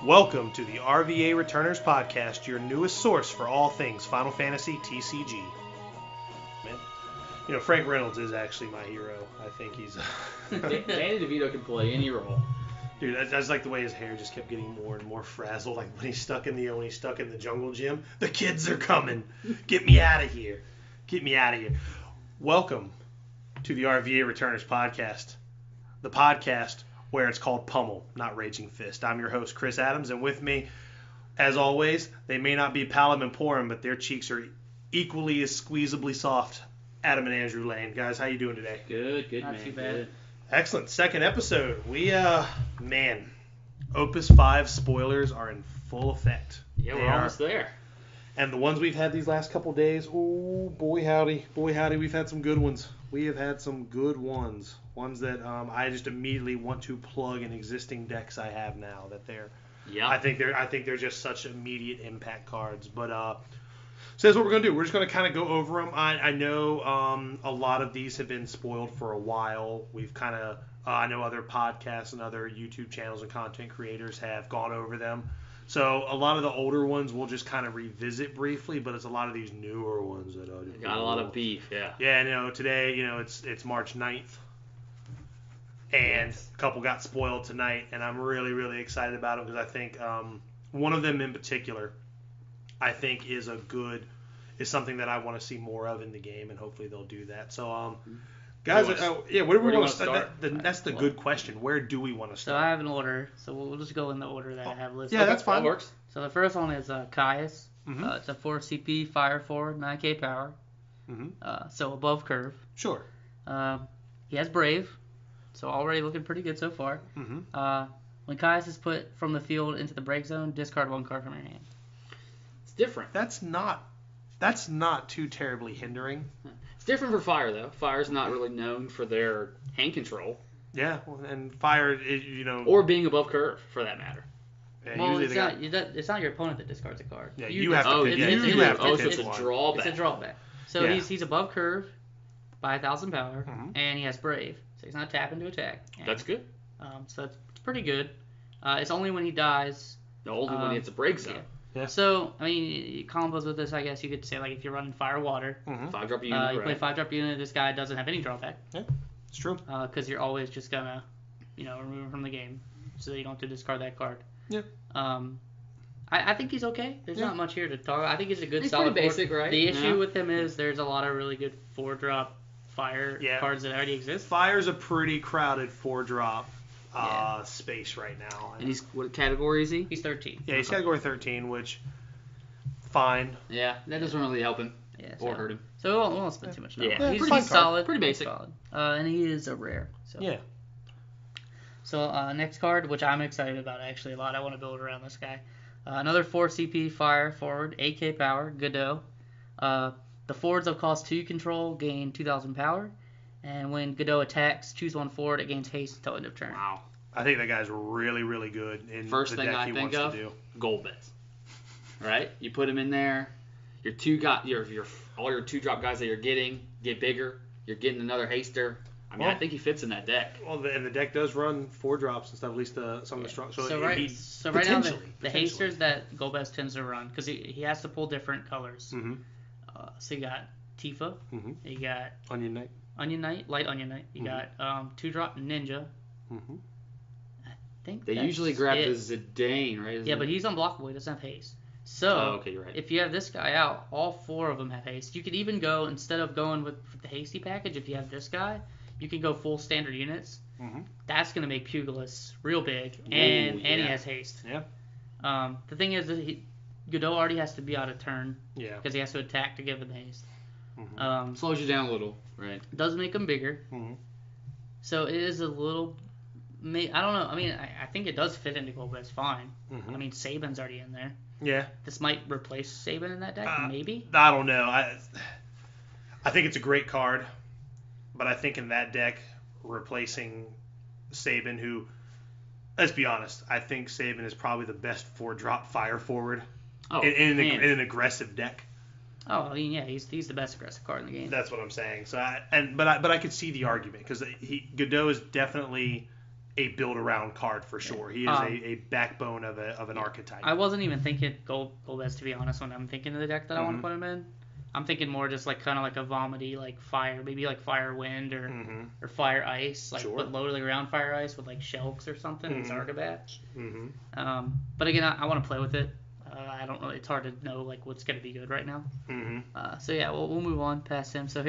Welcome to the RVA Returners Podcast, your newest source for all things Final Fantasy TCG. Man, you know, Frank Reynolds is actually my hero. I think he's... Danny DeVito can play any role. Dude, I just like the way his hair just kept getting more and more frazzled. Like when he's stuck in the jungle gym. The kids are coming. Get me out of here. Get me out of here. Welcome to the RVA Returners Podcast. The podcast where it's called Pummel, not Raging Fist. I'm your host, Chris Adams, and with me, as always, they may not be Palom and Porum, but their cheeks are equally as squeezably soft. Adam and Andrew Lane. Guys, how you doing today? Good, Not man. too bad. Good. Excellent. Second episode. Opus V spoilers are in full effect. Yeah, we're almost there. And the ones we've had these last couple days, oh, boy howdy, we've had some good ones. We have had some good ones. Ones that I just immediately want to plug in existing decks I have now. That they're, Yeah. I think they're just such immediate impact cards. But so that's what we're gonna do. We're just gonna kind of go over them. I know a lot of these have been spoiled for a while. We've kind of I know other podcasts and other YouTube channels and content creators have gone over them. So a lot of the older ones we'll just kind of revisit briefly, but it's a lot of these newer ones that Got a lot of beef, yeah. Yeah, today, it's March 9th, and a couple got spoiled tonight, and I'm really, really excited about them because I think one of them in particular, I think is something that I want to see more of in the game, and hopefully they'll do that. So, guys, where do we want to start? That's the good question. Where do we want to So start? I have an order, so we'll just go in the order that I have listed. Yeah, that's fine. That works. So the first one is Caius. Mhm. It's a 4 CP, fire forward, 9k power. So above curve. Sure. He has Brave, so already looking pretty good so far. When Caius is put from the field into the break zone, discard one card from your hand. It's different. That's not too terribly hindering. It's different for Fire, though. Fire's not really known for their hand control. Yeah, and fire, Or being above curve, for that matter. yeah, Well, usually it's not your opponent that discards a card. Yeah, You you have to Oh, pick. you Yeah, do. you have to Oh, pick so it's a one. drawback. It's a drawback. So Yeah. he's above curve by 1,000 power, Mhm. and he has Brave, so he's not tapping to attack. And, That's good. so it's pretty good. It's only when he dies. Only when it's a break zone. Yeah. So, I mean, combos with this, I guess you could say, like, if you're running Fire Water, 5-drop unit, you play right? 5-drop unit, this guy doesn't have any drawback, It's true. because you're always just gonna, remove him from the game, so that you don't have to discard that card. Yeah. I think he's okay. There's not much here to talk. I think he's a good, He's solid pretty basic, board. right? The issue Yeah. with him is there's a lot of really good 4-drop Fire cards that already exist. Fire's a pretty crowded 4-drop Yeah. space right now. And what category is he? He's 13. Yeah, he's category 13, which fine. Yeah, that doesn't really help him Yeah, or hurt him. So we won't spend too much time. Yeah. on him. He's He's pretty solid. pretty he's basic. Solid. And he is a rare. So. Yeah. So next card, which I'm excited about actually a lot. I want to build around this guy. Another 4 CP fire forward, 8k power, Godot. The forwards of cost 2 control gain 2,000 power, and when Godot attacks, choose one forward. It gains haste until end of turn. Wow. I think that guy's really, really good in First the thing deck I he think wants of, to do. gold bets. Right? You put him in there. Your all your 2-drop guys that you're getting get bigger. You're getting another haster. I mean, Well- I think he fits in that deck. Well, and the deck does run 4-drops and stuff, at least some of the strong. So, So it'd right, be so right now the potentially. hasters that Golbez tends to run, because he has to pull different colors. Mm-hmm. So you got Tifa, Mhm. you got Onion Knight. Onion Knight, Light Onion Knight, you got 2-drop Ninja. Mm-hmm. I think They that's usually grab it. the Zidane, right? Yeah, but he's unblockable. He doesn't have haste. So, Oh, okay, you're right. if you have this guy out, all 4 of them have haste. You could even go, instead of going with the hasty package, if you have this guy, you can go full standard units. Mhm. That's going to make Pugilist real big, and he yeah. has haste. Yeah. The thing is that Godot already has to be out of turn, Yeah. because he has to attack to give him haste. Mhm. Slows you down a little, right? Does make him bigger. Mhm. So it is a little... I don't know. I mean, I think it does fit into Golbez fine. Mhm. I mean, Saban's already in there. Yeah. This might replace Saban in that deck, maybe? I don't know. I think it's a great card, but I think in that deck, replacing Saban, who, let's be honest, I think Saban is probably the best 4-drop fire forward in an aggressive deck. Oh, I mean, yeah, he's the best aggressive card in the game. That's what I'm saying. So, but I could see the argument because Godot is definitely a build around card for sure. He is a backbone of an archetype. I wasn't even thinking Golbez, to be honest, when I'm thinking of the deck that I want to put him in. I'm thinking more just like kind of like a vomity, like fire, maybe like fire wind or fire ice, like but loading around fire ice with like Shelks or something and Zargabat. But again, I want to play with it. I don't really. It's hard to know like what's gonna be good right now. So yeah, we'll move on past him. So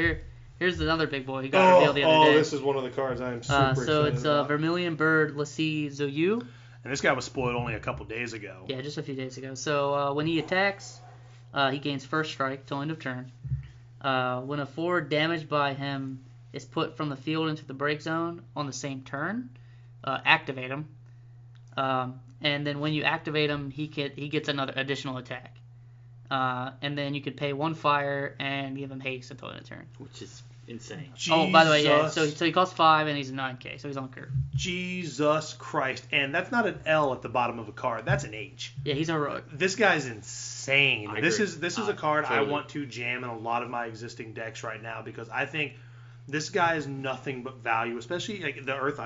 here's another big boy who got revealed the other day. Oh, this is one of the cards I'm super excited So it's about. Vermilion Bird Lassie Zoyu. And this guy was spoiled only a couple days ago. Yeah, just a few days ago. So when he attacks, he gains first strike till end of turn. When a forward damaged by him is put from the field into the break zone on the same turn, activate him. And then when you activate him, he gets another additional attack. And then you could pay 1 fire and give him haste until end of turn. Which is insane. Jesus. Oh, by the way, yeah. So he costs 5 and he's a 9K, so he's on curve. Jesus Christ. And that's not an L at the bottom of a card. That's an H. Yeah, he's heroic. This guy's insane. This agree. is a card totally. I want to jam in a lot of my existing decks right now because I think this guy is nothing but value, especially like the Earth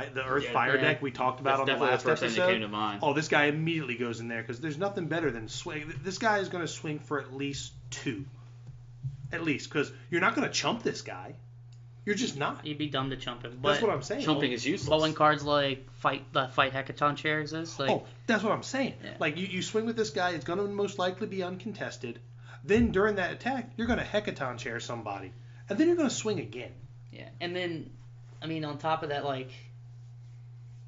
Fire deck we talked about on the last first episode. thing that came to mind. Oh, this guy immediately goes in there because there's nothing better than swing. This guy is going to swing for at least 2. At least, because you're not going to chump this guy. You're just not. You'd be dumb to chump him. That's what I'm saying. Chumping is useless. But when cards like fight Hecaton Chair exist, like that's what I'm saying. Yeah. Like you swing with this guy, it's going to most likely be uncontested. Then during that attack, you're going to Hecaton Chair somebody, and then you're going to swing again. yeah, and then I mean on top of that, like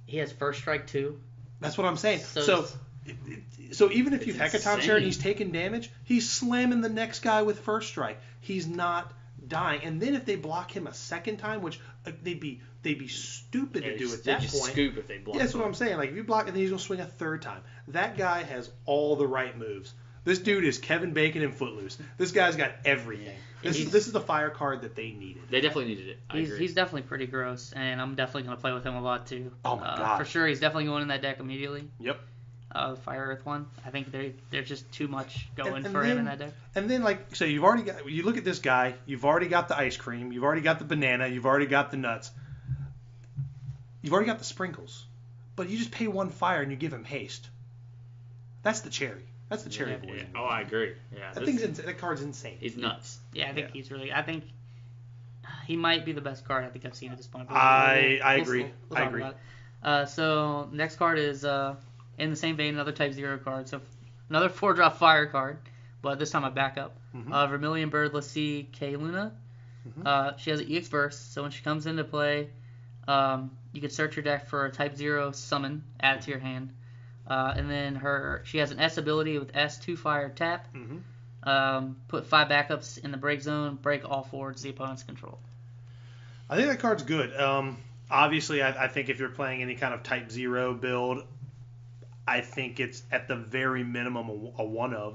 he has first strike too. That's what I'm saying. So So even if you It's Hecaton Chair and insane. he's taking damage, he's slamming the next guy with first strike. He's not dying. And then if they block him a second time, which they'd be stupid to do at They that just point. scoop if they block. Yeah, that's what I'm saying. Like if you block it, then he's gonna swing a third time. That guy has all the right moves. This dude is Kevin Bacon in Footloose. This guy's got everything. This is the fire card that they needed. They definitely needed it. I agree. He's definitely pretty gross, and I'm definitely gonna play with him a lot too. Oh my God. For sure, he's definitely going in that deck immediately. Yep. Fire Earth one. I think there's just too much going And for him then- in that deck. And then like so you look at this guy, you've already got the ice cream, you've already got the banana, you've already got the nuts. You've already got the sprinkles. But you just pay 1 fire and you give him haste. That's the cherry. That's the cherry boys. Oh, I agree. Yeah. That card's insane. He's nuts. Yeah, I think he's really. I think he might be the best card I think I've seen at this point. But I agree. We'll I talk agree. about it. So next card is in the same vein, another Type 0 card. So another 4-drop fire card, but this time a backup. Vermilion Bird Lassie K Luna. She has an EX burst, so when she comes into play, you can search your deck for a Type 0 summon, add it to your hand. And then she has an S ability with S 2 fire tap. Put 5 backups in the break zone. Break all forwards the opponent's control. I think that card's good. Obviously, I think if you're playing any kind of Type 0 build, I think it's at the very minimum a one of.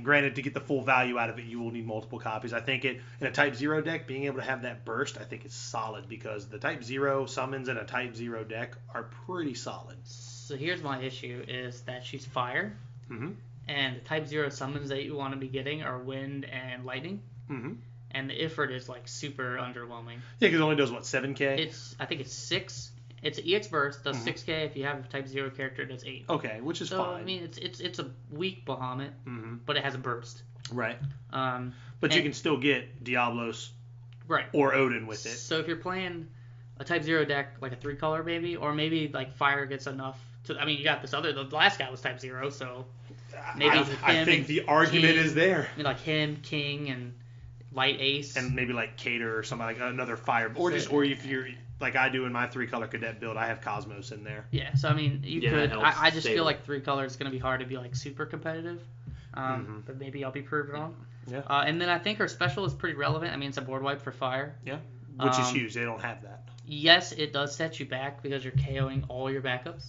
Granted, to get the full value out of it, you will need multiple copies. I think in a Type 0 deck, being able to have that burst, I think it's solid because the Type 0 summons in a Type 0 deck are pretty solid. So here's my issue is that she's fire, and the Type 0 summons that you want to be getting are wind and lightning, and the Ifrit is like super underwhelming. Yeah, because it only does, 7K? I think it's 6. It's an EX burst, does 6K. If you have a Type 0 character, it does 8. Okay, which is so, fine. I mean, it's a weak Bahamut, but it has a burst. Right. But But you can still get Diablos right or Odin with it. So if you're playing a Type 0 deck, like a 3-color maybe, or maybe like fire gets enough to, I mean, you got this other, the last guy was Type 0, so maybe I think the argument is there. I mean, like him, King, and Light Ace. And maybe like Cater or somebody, like another fire. Or if you're, like I do in my 3-color cadet build, I have Cosmos in there. Yeah, so I mean, you Yeah, could, that helps I just feel stable. like 3-color is going to be hard to be like super competitive. But maybe I'll be proved wrong. Yeah. And then I think her special is pretty relevant. I mean, it's a board wipe for fire. Yeah. Which is huge. They don't have that. Yes, it does set you back because you're KOing all your backups.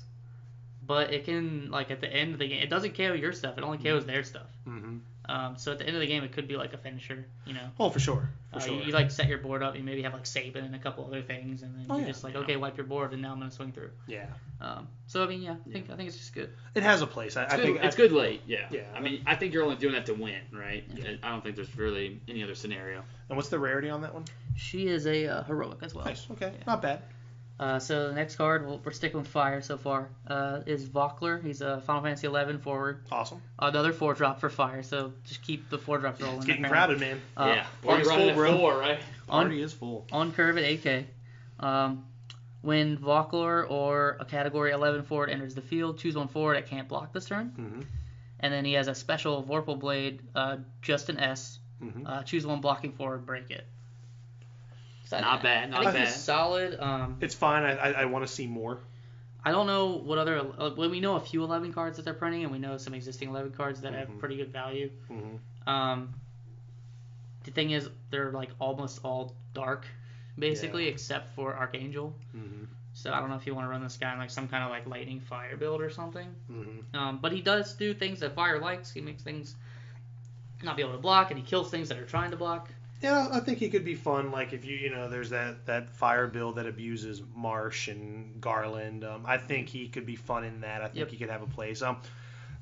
But it can, like, at the end of the game, it doesn't KO your stuff. It only KOs their stuff. So at the end of the game, it could be like a finisher, you know. Oh, for sure. You like set your board up. You maybe have like Sabin and a couple other things, and then you're just like, okay, wipe your board, and now I'm gonna swing through. Yeah. So I mean, yeah, I think it's just good. It has a place. I think It's good late. Yeah. Yeah. I mean, I think you're only doing that to win, right? Yeah. I don't think there's really any other scenario. And what's the rarity on that one? She is a heroic as well. Nice. Okay. Yeah. Not bad. So the next card, we're sticking with fire so far, is Vokler. He's a Final Fantasy 11 forward. Awesome. Another 4-drop for fire, so just keep the 4-drops rolling. It's getting crowded, man. Yeah. We're running at 4, right? Party is full. On curve at 8K. When Vokler or a Category 11 forward enters the field, choose one forward that can't block this turn. Mm-hmm. And then he has a special Vorpal Blade, just an S. Mm-hmm. Choose one blocking forward, break it. So Not bad. I think he's solid. It's fine. I want to see more. I don't know what other. Well, we know a few 11 cards that they're printing, and we know some existing 11 cards that have pretty good value. Mm-hmm. The thing is, they're like almost all dark, basically, except for Archangel. Mm-hmm. So I don't know if you want to run this guy in like some kind of like lightning fire build or something. Mm-hmm. But he does do things that fire likes. He makes things not be able to block, and he kills things that are trying to block. Yeah, I think he could be fun. Like if there's that fire build that abuses Marsh and Garland. I think he could be fun in that. I think he could have a place.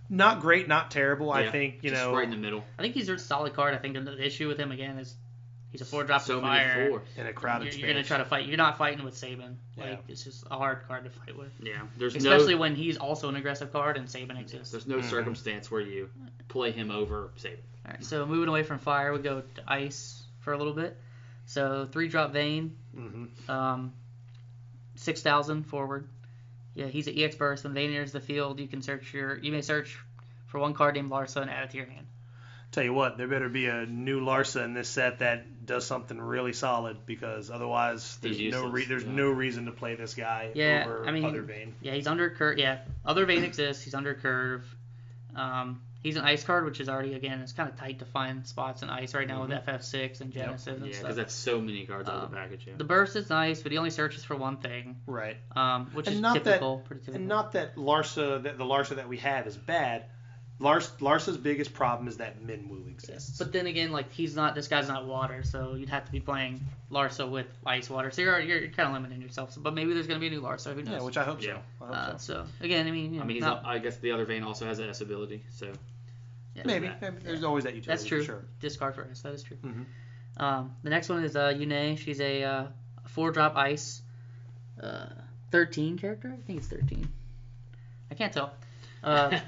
Not great, not terrible. I think just right in the middle. I think he's a solid card. I think the issue with him again is he's a 4-drop so for fire. many 4s in a crowded space. You're gonna try to fight. You're not fighting with Saban. It's just a hard card to fight with. Yeah, especially when he's also an aggressive card and Saban exists. There's no circumstance where you play him over Saban. All right, so moving away from fire, we go to ice for a little bit. So 3-drop Vayne, 6,000 forward. Yeah, he's an EX burst. When Vayne enters the field, you may search for one card named Larsa and add it to your hand. Tell you what, there better be a new Larsa in this set that does something really solid, because otherwise there's no reason to play this guy over other Vayne. Yeah, he's under curve. Yeah, other Vayne exists. He's under curve. He's an ice card, which is already, again, it's kind of tight to find spots in ice right now with FF6 and Genesis and stuff. Yeah, because that's so many cards out of the package. Yeah. The burst is nice, but he only searches for one thing. Right. Which is typical, pretty typical. And not that the Larsa that we have is bad. Larsa's biggest problem is that Minwoo exists. But then again, like this guy's not water, so you'd have to be playing Larsa with ice water. So you're kind of limiting yourself. But maybe there's going to be a new Larsa. Who knows? Yeah, which I hope so. So again, I guess the other Vayne also has an S ability, so. Yeah, maybe there's always that utility. That's true. Sure. Discard for S. That is true. Mm-hmm. The next one is Yune. She's a 4-drop ice, 13 character. I think it's 13. I can't tell. But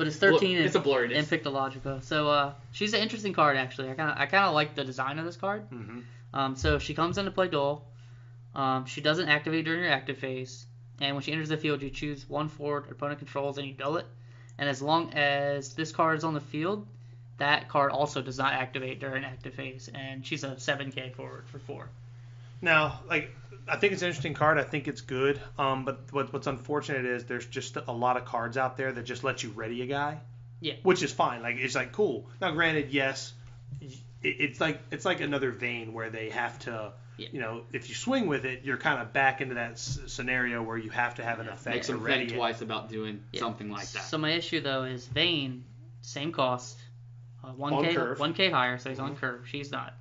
it's 13 it's a blurriness. in Pictologica. So she's an interesting card, actually. I kind of like the design of this card. Mm-hmm. So she comes into play duel. She doesn't activate during your active phase. And when she enters the field, you choose one forward opponent controls and you duel it. And as long as this card is on the field, that card also does not activate during active phase. And she's a 7K forward for 4. Now, I think it's an interesting card. I think it's good. But what's unfortunate is there's just a lot of cards out there that just let you ready a guy. Yeah. Which is fine. It's cool. Now, granted, yes, it's like another Vayne where they have to. Yeah. If you swing with it, you're kind of back into that scenario where you have to have an effect. Makes them think twice about doing something like that. So my issue though is Vayne, same cost, 1K higher, so he's on curve. She's not.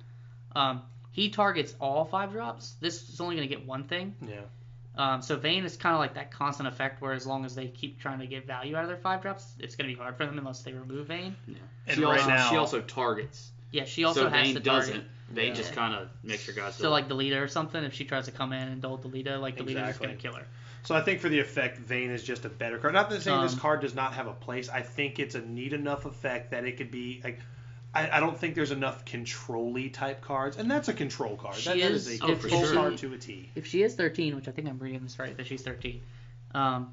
He targets all 5-drops. This is only going to get one thing. Yeah. So Vayne is kind of like that constant effect where as long as they keep trying to get value out of their 5-drops, it's going to be hard for them unless they remove Vayne. Yeah. And she also targets. Yeah, she also has to target. Doesn't. Vayne just kind of makes your guys. So like Delita or something, if she tries to come in and dole Delita, Delita's just going to kill her. So I think for the effect, Vayne is just a better card. Not that saying this card does not have a place. I think it's a neat enough effect that it could be I don't think there's enough control-y type cards, and that's a control card. That is a control card to a T. If she is 13, which I think I'm reading this right, that she's 13. No,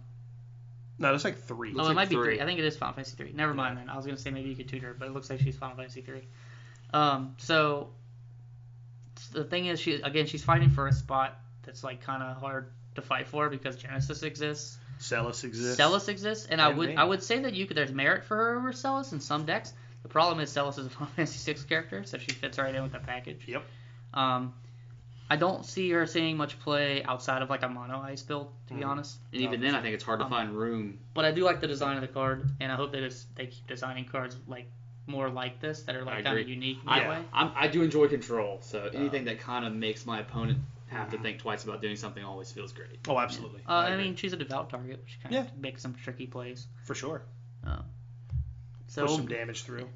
it's 3. It might be 3. I think it is Final Fantasy 3. Never mind then. I was going to say maybe you could tutor her, but it looks like she's Final Fantasy 3. So the thing is, she's fighting for a spot that's kind of hard to fight for because Genesis exists. Celis exists. And I would say that there's merit for her over Celis in some decks. The problem is Celis is a Final Fantasy 6 character, so she fits right in with the package. Yep. I don't see her seeing much play outside of a mono ice build, to be honest. And even then, I think it's hard to find room. But I do like the design of the card, and I hope that they keep designing cards more like this that are kind of unique in that way. I do enjoy control, so anything that kind of makes my opponent have to think twice about doing something always feels great. Oh, absolutely. I mean, she's a devout target, which kind of makes some tricky plays. For sure. So push some damage through.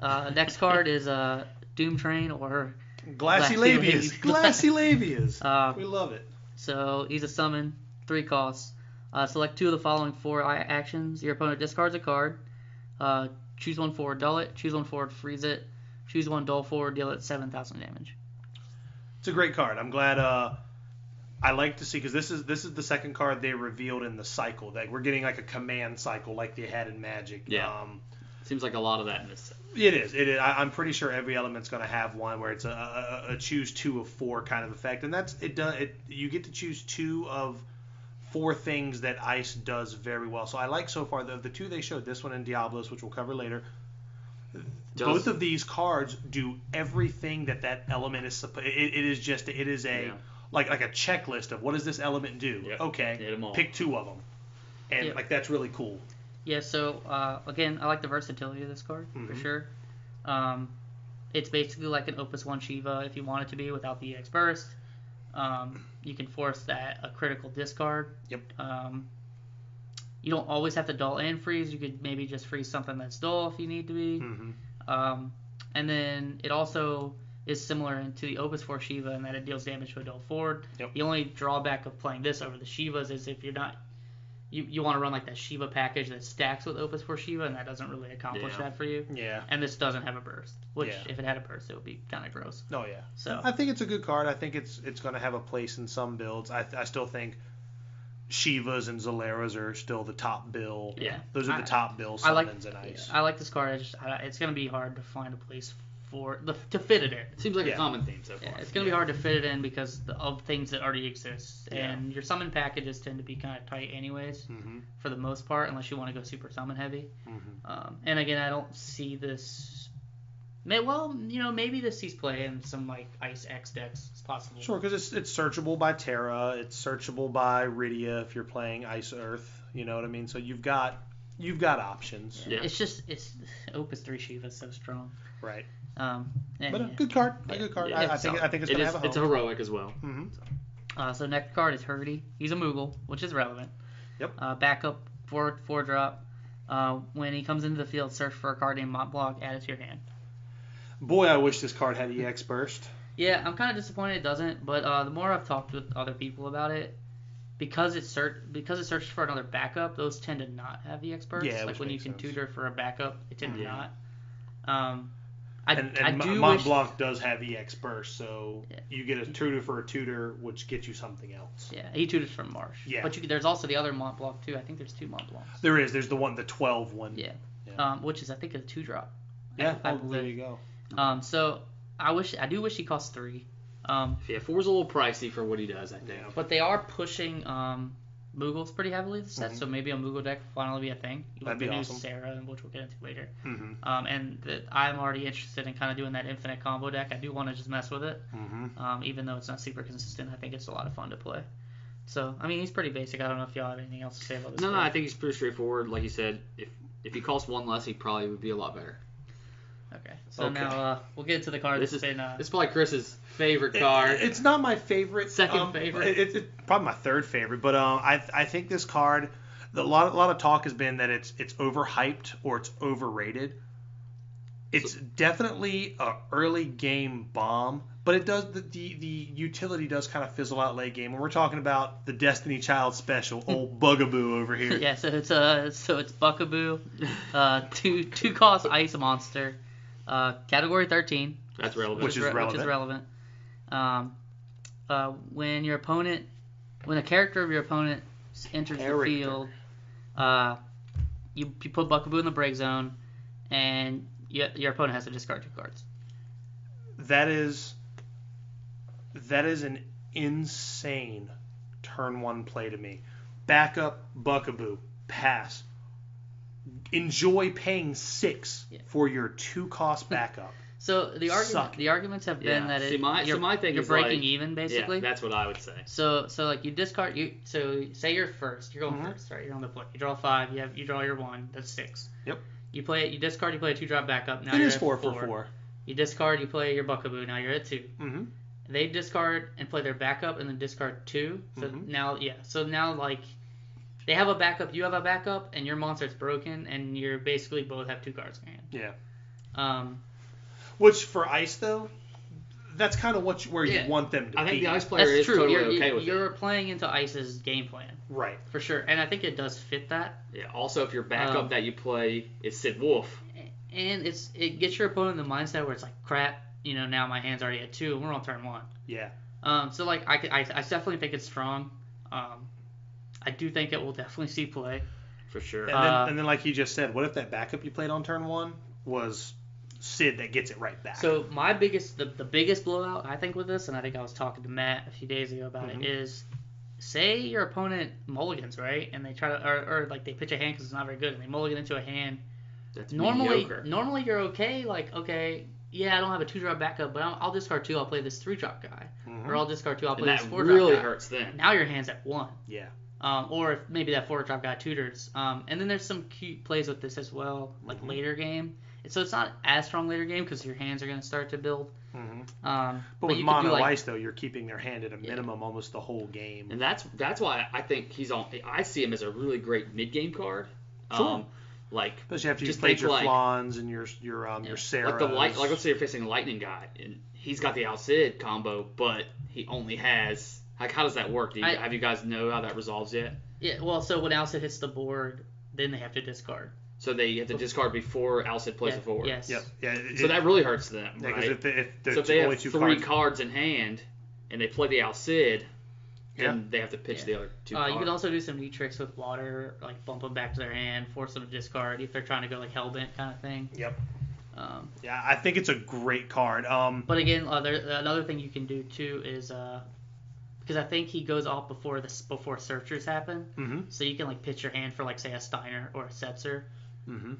Next card is Doom Train or Glassy Labias. Glassy Labias. We love it. So he's a summon, 3 costs. Select 2 of the following 4 actions. Your opponent discards a card. Choose 1 forward, dull it. Choose 1 forward, freeze it. Choose 1 dull forward, deal it 7,000 damage. It's a great card. I'm glad. I like to see, because this is the second card they revealed in the cycle. Like, we're getting like a command cycle like they had in Magic. Yeah. Seems like a lot of that in this set. It is. I'm pretty sure every element's going to have one where it's a choose 2 of 4 kind of effect, and that's it. You get to choose 2 of 4 things that Ice does very well. So I like so far the 2 they showed, this one and Diablos, which we'll cover later. Both of these cards do everything that element is supposed. It is like a checklist of what does this element do. Yep. Okay, pick 2 of them, and like that's really cool. Yeah. So again, I like the versatility of this card for sure. It's basically like an Opus 1 Shiva if you want it to be without the EX burst. You can force a critical discard. Yep. You don't always have to dull and freeze. You could maybe just freeze something that's dull if you need to be. And then it also is similar to the Opus 4 Shiva in that it deals damage to a dull forward. Yep. The only drawback of playing this over the Shivas is if you're not... You want to run like that Shiva package that stacks with Opus 4 Shiva, and that doesn't really accomplish that for you. Yeah. And this doesn't have a burst, which if it had a burst, it would be kind of gross. Oh, yeah. So I think it's a good card. I think it's going to have a place in some builds. I still think Shivas and Zaleras are still the top bill. Yeah. Those are the top bill summons in Ice. I like this card. It's going to be hard to find a place to fit it in. It seems like a common theme so far. Yeah, it's going to be hard to fit it in because of things that already exist. And your summon packages tend to be kind of tight anyways, for the most part, unless you want to go super summon heavy. And again, I don't see this... Well, maybe this sees play in some like Ice X decks. It's possible. Sure, because it's searchable by Terra. It's searchable by Rydia if you're playing Ice Earth. You know what I mean? So you've got options. Yeah. It's Opus 3 Shiva is so strong. Right. But a good card. A good card. Yeah, I think it's going to have a home. It's heroic as well. So next card is Hurdy. He's a Moogle, which is relevant. Yep. Backup 4-drop. When he comes into the field, search for a card named Mont Blanc, add it to your hand. Boy, I wish this card had EX burst. Yeah, I'm kind of disappointed it doesn't. But the more I've talked with other people about it, because it searches for another backup, those tend to not have EX burst. Yeah, like when you can tutor for a backup, it tend to not. Mont Blanc does have EX burst, so you get a tutor for a tutor, which gets you something else. Yeah, he tutors from Marsh. Yeah. But there's also the other Mont Blanc too. I think there's 2 Mont Blancs. There is. There's the 12 one. Yeah. Which is I think a 2-drop. Yeah. There you go. So I do wish he cost 3. 4's a little pricey for what he does, I think. But they are pushing Moogles pretty heavily this set, so maybe a Moogle deck will finally be a thing. That'd be awesome. Sarah, which we'll get into later. And I'm already interested in kind of doing that infinite combo deck. I do want to just mess with it, even though it's not super consistent. I think it's a lot of fun to play. So, I mean, he's pretty basic. I don't know if y'all have anything else to say about this. No, I think he's pretty straightforward. Like you said, if he costs 1 less, he probably would be a lot better. Okay, so now we'll get to the card. This is probably Chris's favorite card. It's not my favorite. Second favorite. It's probably my 3rd favorite, but I think this card, a lot of talk has been that it's overhyped or it's overrated. It's definitely a early game bomb, but it does the utility does kind of fizzle out late game. When we're talking about the Destiny Child special, old Bugaboo over here. Yeah, so it's Buckaboo, 2 cost ice monster. Category 13. That's relevant. Which is relevant. When a character of your opponent enters the field, you put Buckaboo in the break zone, and your opponent has to discard 2 cards. That is an insane turn 1 play to me. Backup Buckaboo, pass. Enjoy paying 6 for your 2 cost backup. So the arguments have been that you're breaking even basically. Yeah, that's what I would say. So like you discard so say you're first, you're going first, right? You're on the play. You draw 5, you draw your 1, that's 6. Yep. You play it, you discard, you play a 2-drop backup. Now it you're is at 4 for 4. You discard, you play your Buckaboo. Now you're at 2. They discard and play their backup, and then discard 2. So now like. They have a backup, you have a backup, and your monster's broken, and you're basically both have 2 cards in your hand. Yeah. Which for Ice though, that's kind of where you want them to be. I think the ice player That's is true. totally You're, okay with it. You're playing into Ice's game plan. Right. For sure. And I think it does fit that. Yeah. Also, if your backup that you play is Sid Wolf. And it gets your opponent in the mindset where it's like, crap, now my hand's already at 2 and we're on turn 1. Yeah. So, like, I definitely think it's strong. I do think it will definitely see play. For sure. And then, like you just said, what if that backup you played on turn 1 was Sid that gets it right back? So my the biggest blowout I think with this, and I think I was talking to Matt a few days ago about it, is say your opponent mulligans, right? And they try to, or like they pitch a hand because it's not very good, and they mulligan into a hand. That's Normally mediocre. You're okay, like, okay, yeah, I don't have a 2-drop backup, but I'll discard 2, I'll play this 3-drop guy. Or I'll discard 2, I'll play this 4-drop guy. That really hurts then. Now your hand's at 1. Yeah. Or if maybe that 4-drop guy tutors. And then there's some cute plays with this as well, like later game. So it's not as strong later game because your hands are going to start to build. But with mono ice, though, you're keeping their hand at a minimum almost the whole game. And that's why I think he's on. I see him as a really great mid-game card. Sure. Like, especially after you played your Flans and your Sarahs. Like let's say you're facing a lightning guy and he's got the Alcid combo, but he only has. Like, how does that work? Have you guys know how that resolves yet? Yeah. Well, so when Alcid hits the board, then they have to discard. So they have to discard before Alcid plays a forward. Yes. Yep. Yeah. So that really hurts them, right? Because if they have 3 cards in hand and they play the Alcid, then they have to pitch the other 2 cards. You can also do some neat tricks with water, like bump them back to their hand, force them to discard if they're trying to go like Hellbent kind of thing. Yep. I think it's a great card. But again, another thing you can do too is because I think he goes off before searchers happen, so you can like pitch your hand for like say a Steiner or a Setzer.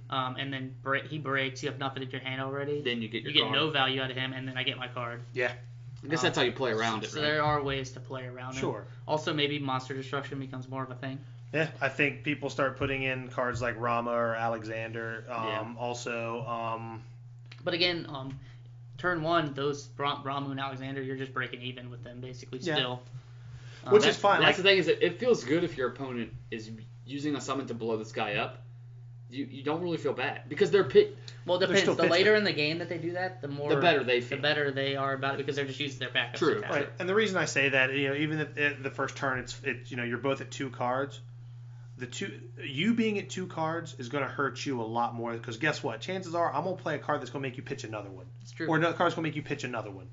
And then he breaks. You have nothing in your hand already. Then you get no value out of him, and then I get my card. Yeah. I guess that's how you play around it, So right? there are ways to play around it. Sure. Also, maybe monster destruction becomes more of a thing. Yeah, I think people start putting in cards like Rama or Alexander. Also. But again, turn 1, those Ramu and Alexander, you're just breaking even with them basically still. Which is fine. That's the thing is that it feels good if your opponent is using a summon to blow this guy up. You don't really feel bad because they're Well, it depends. The later in the game that they do that, the better they feel. The better they are about it because they're just using their backups. True. Right. And the reason I say that, even at the first turn, it's you're both at 2 cards. You being at 2 cards is going to hurt you a lot more because guess what? Chances are I'm going to play a card that's going to make you pitch another one. It's true. Or another card's going to make you pitch another one.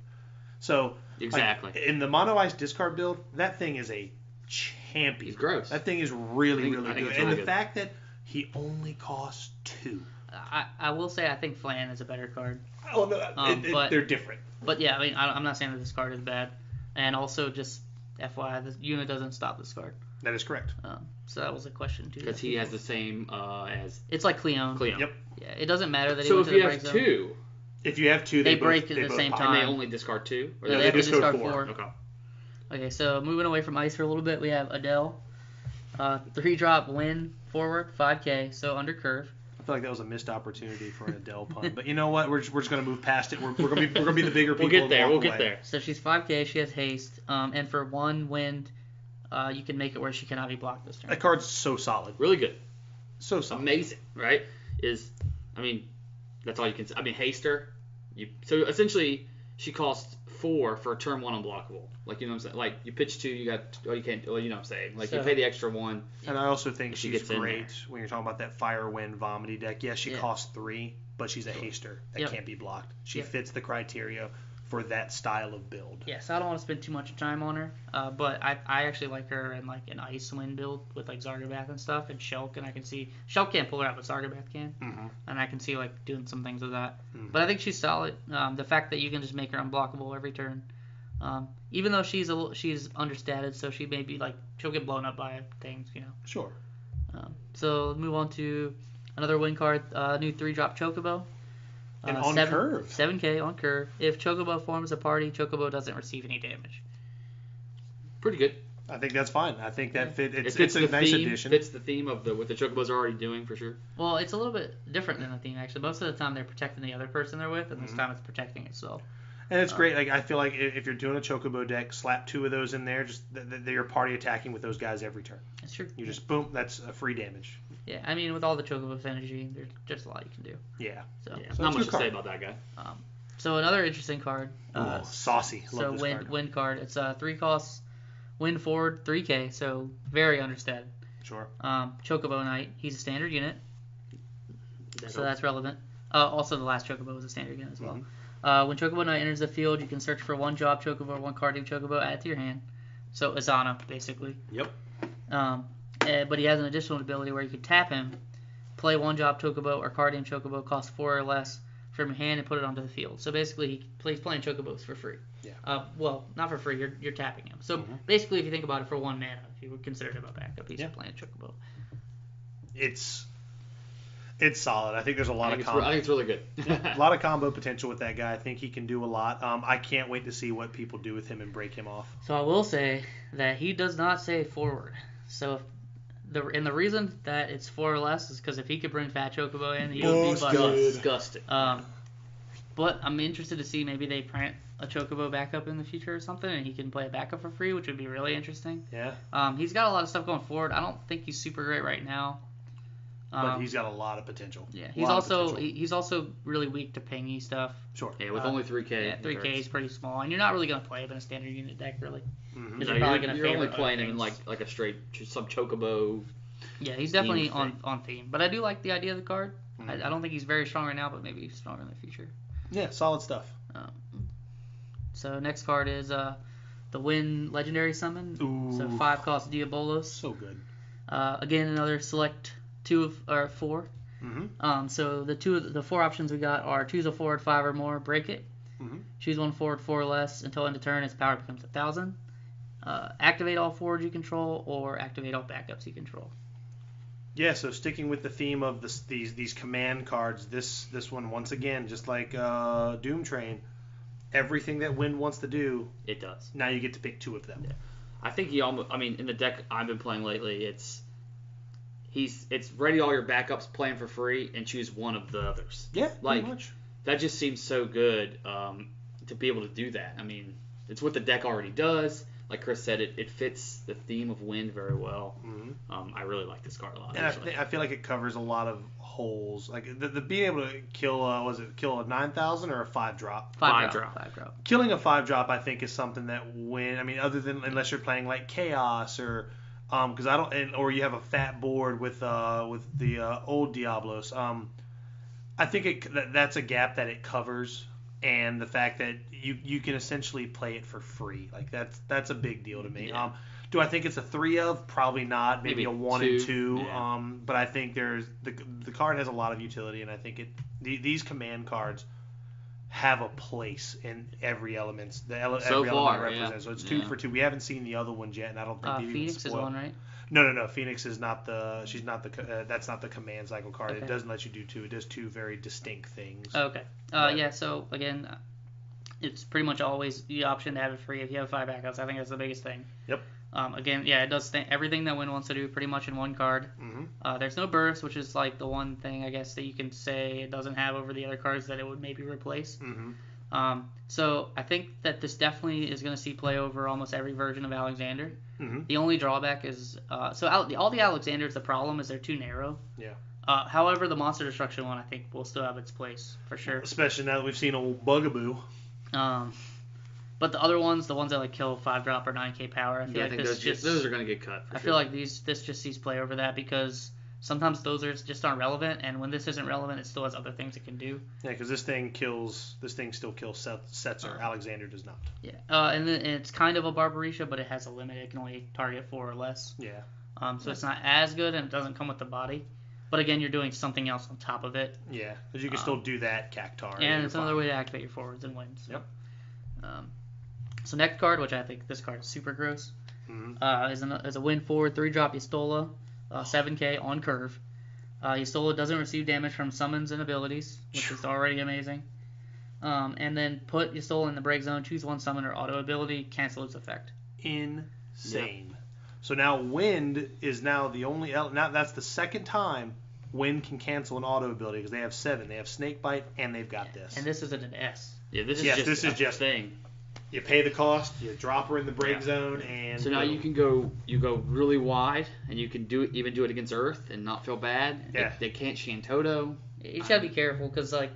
So exactly. Like, in the mono ice discard build, that thing is a champion. He's gross. That thing is really good. And the good. fact that he only costs 2. I will say I think Flan is a better card. Oh no, they're different. But yeah, I mean I'm not saying that this card is bad, and also just FYI, this unit doesn't stop this card. That is correct. So that was a question too. Because he has the same as. It's like Cleon. Yep. Yeah, it doesn't matter that he so went if to the you break have zone. 2, if you have 2, they break at the same pop. time. And they only discard 2. Or No, they have to discard 4. Okay. Okay, so moving away from ice for a little bit, we have Adele, 3-drop win forward 5K, so under curve. I feel like that was a missed opportunity for an Adele pun, but you know what? We're just gonna move past it. We're gonna be the bigger people. We'll get there. So she's 5K. She has haste, and for 1 wind, you can make it where she cannot be blocked this turn. That card's so solid. Really good. So solid. Amazing, right? That's all you can say. Haster. So essentially, she costs 4 for turn 1 unblockable. Like, you know what I'm saying? Like, you pitch 2, you can't, you know what I'm saying? Like, you pay the extra 1. And I also think she's gets in great when you're talking about that Fire Wind Vomity deck. Yes, she costs 3, but she's a haster that can't be blocked. She fits the criteria for that style of build. Yeah, so I don't want to spend too much time on her, but I actually like her in like an Ice Wind build with like Zargabath and stuff, and Shulk, and I can see Shulk can't pull her out, but Zargabath can, and I can see like doing some things with that. But I think she's solid. The fact that you can just make her unblockable every turn, even though she's understated, so she may be like she'll get blown up by things, Sure. So move on to another win card, new 3-drop Chocobo. And on curve. 7K on curve. If Chocobo forms a party, Chocobo doesn't receive any damage. Pretty good. I think that's fine. I think that it's a the nice theme, addition. Fits the theme of what the Chocobos are already doing for sure. Well, it's a little bit different than the theme actually. Most of the time they're protecting the other person they're with, and this time it's protecting itself. And it's great. Like I feel like if you're doing a Chocobo deck, slap 2 of those in there. Just they're party attacking with those guys every turn. That's true. You just boom. That's a free damage. Yeah, I mean with all the Chocobo synergy, there's just a lot you can do. Yeah. So not much to say about that guy. So another interesting card. Saucy. Love So this card. wind card. It's 3 costs, wind forward, 3k. So very understated. Sure. Chocobo Knight. He's a standard unit, That so helps. that's relevant. Also, the last Chocobo was a standard unit as well. When Chocobo Knight enters the field, you can search for one job Chocobo or one card named Chocobo, add it to your hand. So Azana, basically. Yep. But he has an additional ability where you can tap him, play one job Chocobo or card named Chocobo, cost 4 or less from your hand, and put it onto the field. So basically, he's playing Chocobos for free. Yeah. Well, not for free. You're tapping him. So basically, if you think about it, for 1 mana, if you would consider him a backup, he's playing Chocobo. It's solid. I think there's a lot of combo. I think it's really good. A lot of combo potential with that guy. I think he can do a lot. I can't wait to see what people do with him and break him off. So I will say that he does not say forward. So the reason that it's 4 or less is because if he could bring Fat Chocobo in, he would be busted. Disgusting. But I'm interested to see maybe they print a Chocobo backup in the future or something, and he can play a backup for free, which would be really interesting. Yeah. He's got a lot of stuff going forward. I don't think he's super great right now. But he's got a lot of potential. Yeah, he's also really weak to pingy stuff. Sure. Yeah, with only 3k. Yeah, 3k is pretty small, and you're not really gonna play him in a standard unit deck, really. Mm-hmm. You're No, probably gonna you're only favor playing other him things. like a straight some Chocobo. Yeah, he's definitely theme thing. on theme. But I do like the idea of the card. Mhm. I don't think he's very strong right now, but maybe he's stronger in the future. Yeah, solid stuff. So next card is the Win Legendary Summon. Ooh. So 5 cost Diabolos. So good. Again, another select 2 or 4. Mm-hmm. So the 4 options we got are choose a forward 5 or more, break it. Mm-hmm. Choose one forward 4 or less until end of turn its power becomes 1,000. Activate all forwards you control, or activate all backups you control. Yeah, so sticking with the theme of these command cards, this one once again, just like Doom Train, everything that Wind wants to do, It does. now you get to pick 2 of them. Yeah. I think he almost. I mean, in the deck I've been playing lately, it's ready all your backups, playing for free, and choose one of the others. Yeah, Like, pretty much. That just seems so good to be able to do that. I mean, it's what the deck already does. Like Chris said, it fits the theme of Wind very well. Mm-hmm. I really like this card a lot. And actually. I feel like it covers a lot of holes. Like the being able to kill a 9,000 or a 5-drop? 5 drop. 5 drop. Killing a 5-drop, I think, is something that other than unless you're playing like Chaos or because or you have a fat board with the old Diablos. I think that's a gap that it covers, and the fact that you can essentially play it for free, like that's a big deal to me. Yeah. Do I think it's a 3 of? Probably not. Maybe a 1 and 2. Yeah. But I think the card has a lot of utility, and I think these command cards have a place in every element. So every far, element represents. So it's 2 for 2. We haven't seen the other ones yet, and I don't think they've Phoenix even is one, right? No. Phoenix is not the. She's not the. That's not the command cycle card. Okay. It doesn't let you do 2. It does 2 very distinct things. Okay. Right. Yeah. So again, it's pretty much always the option to have it free if you have 5 backups. I think that's the biggest thing. Yep. Again, yeah, it does everything that Win wants to do pretty much in one card. Mm-hmm. There's no burst, which is like the one thing I guess that you can say it doesn't have over the other cards that it would maybe replace. Mm-hmm. So I think that this definitely is going to see play over almost every version of Alexander. Mm-hmm. The only drawback is all the Alexanders. The problem is they're too narrow. Yeah. However, the Monster Destruction one I think will still have its place for sure. Especially now that we've seen old Bugaboo. But the other ones, the ones that like kill 5-drop or 9k power, I feel I think those are going to get cut. I feel like this just sees play over that because sometimes those just aren't relevant, and when this isn't relevant, it still has other things it can do. Yeah, because this thing still kills Setzer. Alexander does not. Yeah, and then it's kind of a Barbarisha, but it has a limit. It can only target 4 or less. Yeah. So it's not as good, and it doesn't come with the body. But again, you're doing something else on top of it. Yeah, because you can still do that Cactar. And it's another way to activate your forwards and win. So. Yep. So next card, which I think this card is super gross, is a win forward 3-drop Yestola, 7k on curve. Yestola doesn't receive damage from summons and abilities, which is already amazing. And then put Yestola in the break zone, choose one summon or auto ability, cancel its effect. Insane. Yep. So now Wind is now the only now that's the second time Wind can cancel an auto ability because they have 7. They have Snakebite and they've got this. And this isn't an S. Yeah, this is just a thing. You pay the cost, you drop her in the break zone, and so now you go really wide, and you can do it against Earth and not feel bad. Yeah. They can't Shantoto. You just gotta be careful because like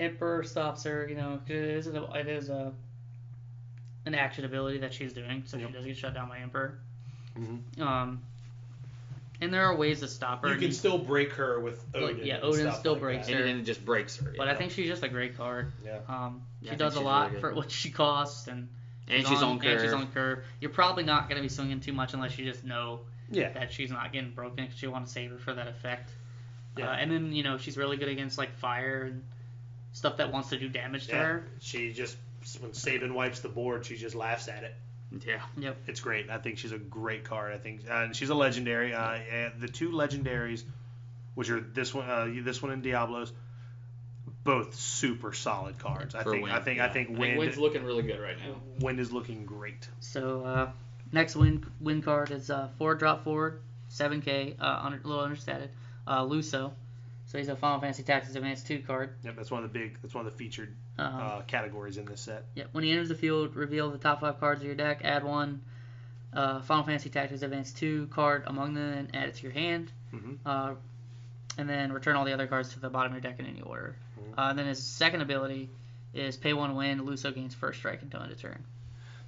Emperor stops her. It is an action ability that she's doing, so she does get shut down by Emperor. Mm-hmm. And there are ways to stop her. You can still break her with Odin. Odin still breaks her. And it just breaks her. But I think she's just a great card. Yeah. She does a lot for what she costs, and she's on curve. And she's on curve. You're probably not going to be swinging too much unless you just know that she's not getting broken, because you want to save her for that effect. Yeah. And then, she's really good against, like, fire and stuff that wants to do damage to her. She just, when Sabin wipes the board, she just laughs at it. Yeah. Yep. It's great. I think she's a great card. I think, and she's a legendary. The two legendaries, which are this one and Diablos, both super solid cards. I think Wind's looking really good right now. Wind is looking great. So next win card is 4-drop forward, 7K, a little understated, Luso. So he's a Final Fantasy Tactics Advance 2 card. Yep, that's one of the featured categories in this set. Yep. When he enters the field, reveal the top 5 cards of your deck. Add one Final Fantasy Tactics Advance 2 card among them and add it to your hand. Mm-hmm. And then return all the other cards to the bottom of your deck in any order. Mm-hmm. Then his second ability is pay 1 win. Luso gains first strike until end of turn.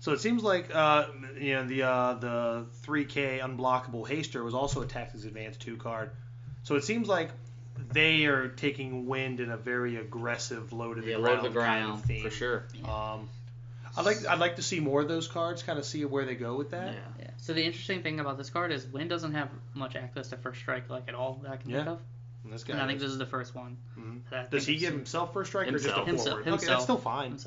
So it seems like the 3K unblockable Haster was also a Tactics Advance 2 card. So it seems like they are taking Wind in a very aggressive, low to the ground kind of theme. For sure. I'd like to see more of those cards, kind of see where they go with that. Yeah. So the interesting thing about this card is Wind doesn't have much access to first strike, like, at all that I can think of. And I think this is the first one. Mm-hmm. Does he give himself first strike or just a forward? Himself. Okay, that's still fine.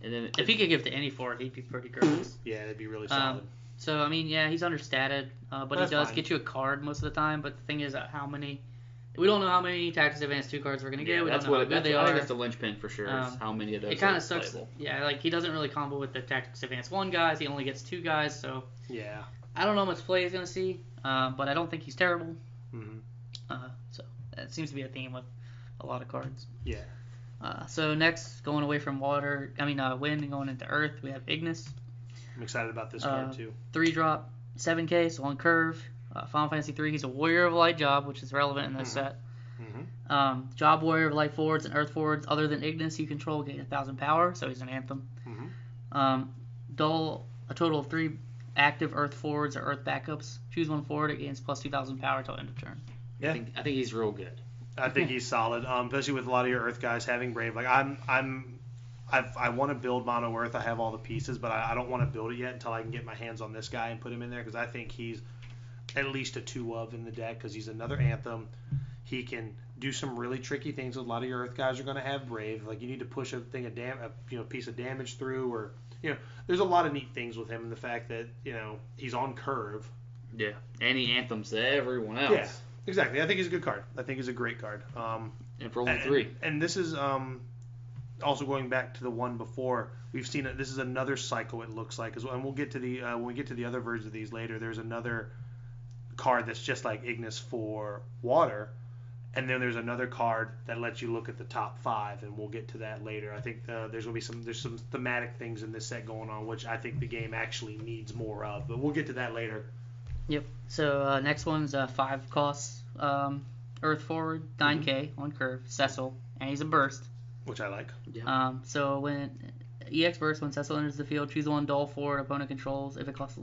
And then if he could give to any forward, he'd be pretty great. Yeah, that'd be really solid. So I mean, he's understated, but he does get you a card most of the time. But the thing is, we don't know how many Tactics Advance 2 cards we're gonna get. We don't know how good they are. I think that's the linchpin for sure. Is how many of those? It kind of sucks. Playable. Yeah, like he doesn't really combo with the Tactics Advance 1 guys. He only gets 2 guys. So yeah, I don't know how much play he's gonna see, but I don't think he's terrible. Mm-hmm. So that seems to be a theme with a lot of cards. Yeah. So next, going away from wind and going into earth, we have Ignis. I'm excited about this card too. 3-drop, 7K, so on curve. Final Fantasy 3, he's a Warrior of Light Job, which is relevant in this set. Mm-hmm. Job Warrior of Light forwards and earth forwards other than Ignis you control gain 1,000 power, so he's an Anthem. Mm-hmm. Dull a total of 3 active earth forwards or earth backups. Choose one forward, it gains plus 2,000 power till end of turn. Yeah. I think he's real good. I think he's solid, especially with a lot of your earth guys having Brave. Like I want to build Mono Earth. I have all the pieces, but I don't want to build it yet until I can get my hands on this guy and put him in there, because I think he's at least a 2 of in the deck, because he's another Anthem. He can do some really tricky things. A lot of your earth guys are going to have Brave. Like, you need to push a piece of damage through, or there's a lot of neat things with him, and the fact that he's on curve. Yeah, and he anthems to everyone else. Yeah, exactly. I think he's a good card. I think he's a great card. And for only 3. And this is also going back to the one before. We've seen it. This is another cycle. It looks like as well, and we'll get to the when we get to the other versions of these later. There's another card that's just like Ignis for water, and then there's another card that lets you look at the top 5, and we'll get to that later. I think there's some thematic things in this set going on, which I think the game actually needs more of, but we'll get to that later. Yep. So next one's 5 costs, earth forward, 9K on curve, Cecil, and he's a burst. Which I like. Yeah. So when EX burst, when Cecil enters the field, choose one dull forward opponent controls. If it costs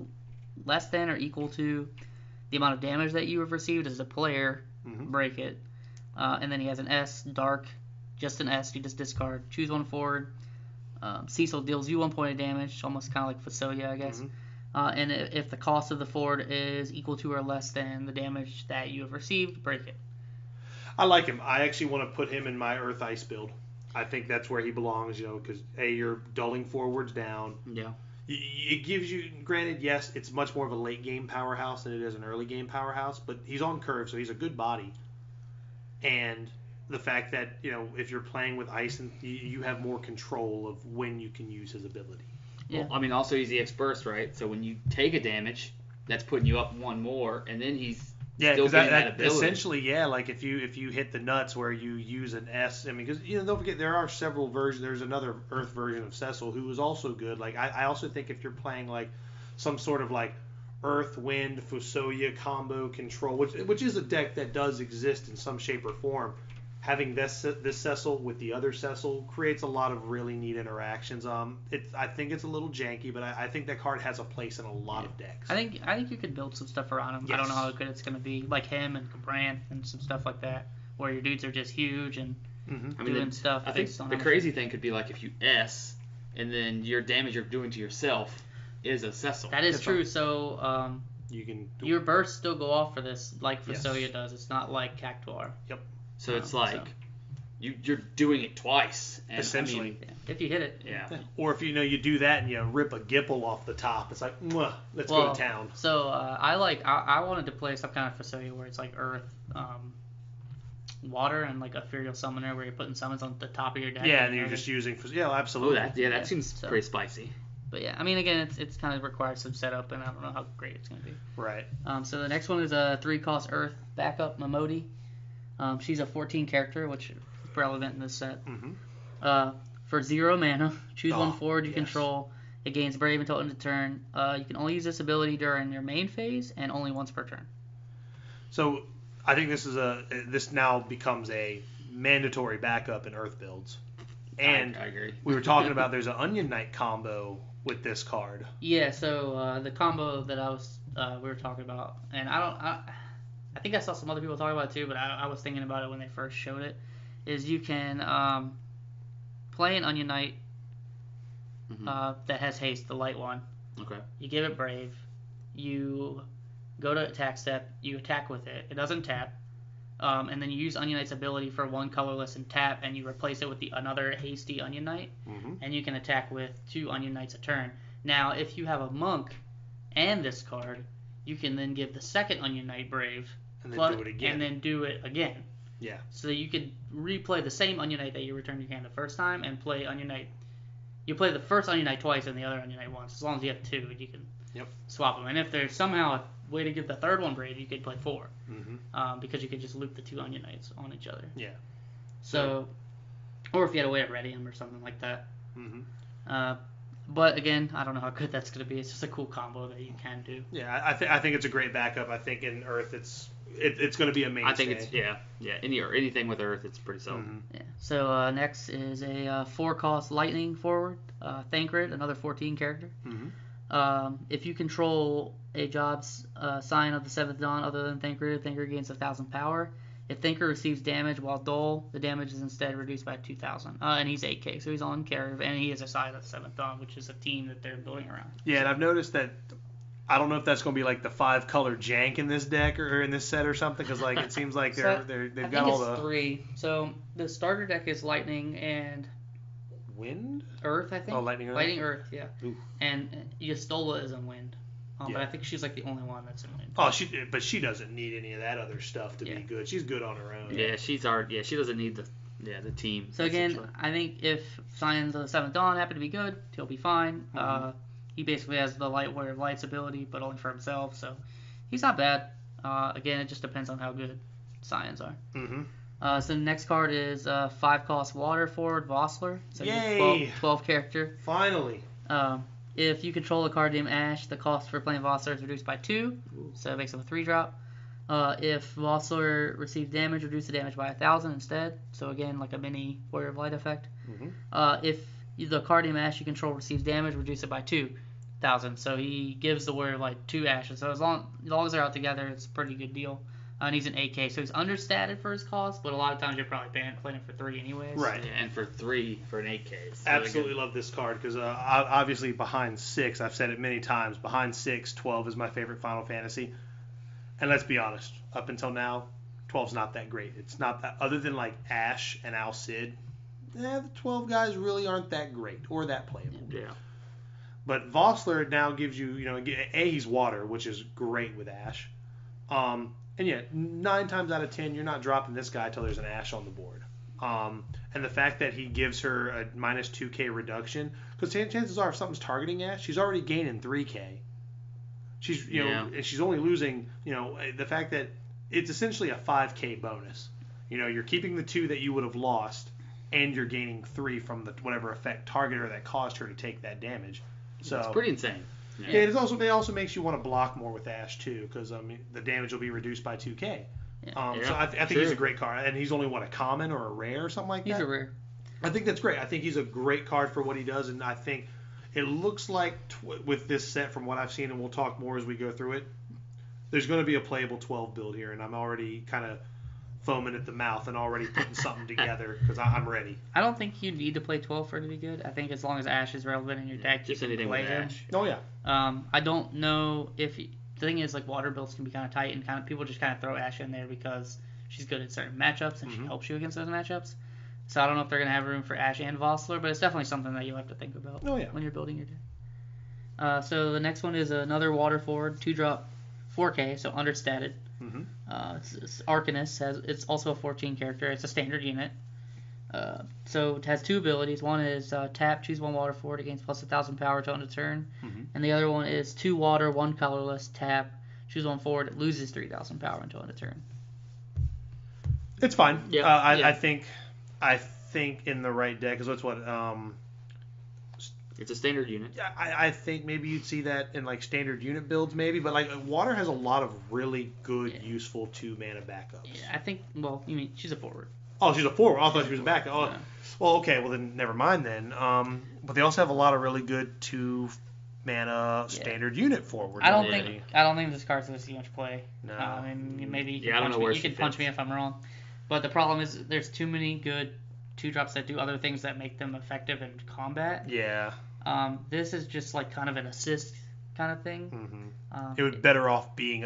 less than or equal to the amount of damage that you have received as a player, break it. And then he has an S, dark, just an S. You just discard. Choose one forward. Cecil deals you 1 point of damage, almost kind of like Fasolia, I guess. And if the cost of the forward is equal to or less than the damage that you have received, break it. I like him. I actually want to put him in my Earth Ice build. I think that's where he belongs, because you're dulling forwards down. Yeah. It gives you, granted, yes, it's much more of a late game powerhouse than it is an early game powerhouse, but he's on curve, so he's a good body. And the fact that, if you're playing with ice, and you have more control of when you can use his ability. Yeah. Well, I mean, also he's the EX burst, right? So when you take a damage, that's putting you up 1 more, and then he's still getting that ability. Essentially, like if you hit the nuts where you use an S, I mean, because don't forget there are several versions. There's another Earth version of Cecil who is also good. Like I also think if you're playing like some sort of like Earth Wind Fusoya combo control, which is a deck that does exist in some shape or form, having this Cecil with the other Cecil creates a lot of really neat interactions. I think it's a little janky, but I think that card has a place in a lot of decks. I think you could build some stuff around him. Yes. I don't know how good it's gonna be, like him and Cabran and some stuff like that, where your dudes are just huge and doing stuff. I think the crazy thing could be like if you S, and then your damage you're doing to yourself is a Cecil. That is true. So you can your bursts still go off for this, like Vesolia does. It's not like Cactuar. Yep. So it's like you're doing it twice. And, essentially. If you hit it. Yeah. Or if you do that and you rip a Gipple off the top, it's like, let's go to town. So I wanted to play some kind of Vesolia where it's like Earth, Water, and like a Ethereal Summoner where you're putting summons on the top of your deck. Yeah, and you're just using absolutely. That seems pretty spicy. But yeah, I mean, again, it's kind of requires some setup, and I don't know how great it's going to be. Right. So the next one is a 3-cost Earth backup Momodi. She's a 14 character, which is relevant in this set. For 0 mana, choose one forward you control. It gains Brave until end of turn. You can only use this ability during your main phase and only once per turn. So I think this now becomes a mandatory backup in Earth builds. And I agree. We were talking about there's an Onion Knight combo with this card. Yeah, so the combo that we were talking about, and I think I saw some other people talk about it too, but I was thinking about it when they first showed it, is you can play an Onion Knight that has Haste, the light one. Okay. You give it Brave. You go to attack step. You attack with it. It doesn't tap. And then you use Onion Knight's ability for 1 colorless and tap, and you replace it with another hasty Onion Knight, and you can attack with 2 Onion Knights a turn. Now, if you have a Monk and this card, you can then give the second Onion Knight Brave, and then do it again. And then do it again. Yeah. So you could replay the same Onion Knight that you returned your hand the first time, and play Onion Knight. You play the first Onion Knight twice and the other Onion Knight once. As long as you have 2, you can swap them. And if there's somehow a way to give the third one Brave, you could play 4. Because you could just loop the 2 Onion Knights on each other. Yeah. So, or if you had a way to ready them or something like that. But again, I don't know how good that's going to be. It's just a cool combo that you can do. Yeah, I think it's a great backup. I think in Earth it's going to be a mainstay. I think it's anything with Earth, it's pretty solid. Yeah. So next is a 4-cost Lightning forward, Thancred, another 14 character. If you control a job's sign of the 7th Dawn other than Thancred, Thancred gains 1,000 power. If Thancred receives damage while dull, the damage is instead reduced by 2,000. And he's 8k, so he's on Carib, and he is a sign of the 7th Dawn, which is a team that they're building around. Yeah, and I've noticed that. I don't know if that's going to be like the 5-color jank in this deck or in this set or something, because like it seems like they've got all the. I think it's 3. So the starter deck is Lightning and Wind? Earth, I think. Oh, Lightning Earth? Lightning Earth, yeah. Ooh. And Yastola is in Wind. But I think she's like the only one that's in Wind. Oh, but she doesn't need any of that other stuff to be good. She's good on her own. Yeah, she doesn't need the team. So again, I think if Signs of the 7th Dawn happen to be good, he'll be fine. He basically has the Light Warrior of Light's ability, but only for himself, so he's not bad. Again, it just depends on how good Scions are. So the next card is 5-cost Water forward, Vossler. So Yay! 12 character. Finally. If you control a card named Ash, the cost for playing Vossler is reduced by 2, so it makes him a 3-drop. If Vossler receives damage, reduce the damage by 1,000 instead. So again, like a mini Warrior of Light effect. If the card named Ash you control receives damage, reduce it by 2,000. So he gives the Warrior of Light 2 Ashes. So as long as they're out together, it's a pretty good deal. And he's an 8k, so he's understated for his cost, but a lot of times you're probably playing him for 3 anyways. Right, and for 3 for an 8k. So absolutely love this card because obviously behind 6, I've said it many times, behind 6, 12 is my favorite Final Fantasy. And let's be honest, up until now, 12's not that great. It's not that, other than like Ash and Al Cid, the 12 guys really aren't that great or that playable. Yeah. But Vossler now gives you, he's water, which is great with Ash. And yeah, 9 times out of 10, you're not dropping this guy till there's an Ash on the board. And the fact that he gives her a minus 2k reduction, because chances are if something's targeting Ash, she's already gaining 3k. She's and she's only losing, the fact that it's essentially a 5k bonus. You're keeping the 2 that you would have lost, and you're gaining 3 from the whatever effect targeter that caused her to take that damage. So it's pretty insane. Yeah, it also makes you want to block more with Ash too, because the damage will be reduced by 2k. So I think he's a great card, and he's only a common or a rare or something like that. He's a rare. I think that's great. I think he's a great card for what he does, and I think it looks like with this set, from what I've seen, and we'll talk more as we go through it, there's going to be a playable 12 build here, and I'm already kind of foaming at the mouth and already putting something together because I'm ready. I don't think you need to play 12 for it to be good. I think as long as Ash is relevant in your deck, just you can anything play with him. Ash. Oh yeah. I don't know if the thing is like water builds can be kind of tight and kind of people just kind of throw Ash in there because she's good at certain matchups and she helps you against those matchups. So I don't know if they're gonna have room for Ash and Vossler, but it's definitely something that you'll have to think about when you're building your deck. So the next one is another water forward, 2-drop, 4K, so understated. It's Arcanist. It's also a 14 character. It's a standard unit. So it has 2 abilities. One is tap, choose 1 water forward, gains plus 1,000 power to end a turn. And the other one is 2 water, 1 colorless, tap, choose 1 forward, it loses 3,000 power until end of turn. It's fine. Yeah. I think in the right deck, because that's what it's a standard unit. I think maybe you'd see that in like standard unit builds maybe, but like water has a lot of really good, useful 2-mana backups. Yeah, I think. Well, you mean she's a forward. Oh, she's a forward. I thought she was a backup. Oh, Yeah. well, okay. Well, then never mind then. But they also have a lot of really good 2-mana standard unit forward. I don't think this card's gonna see much play. No. And maybe you I don't know where you can punch me if I'm wrong. But the problem is there's too many good 2-drops that do other things that make them effective in combat. Yeah. This is just like kind of an assist kind of thing. It would be better off being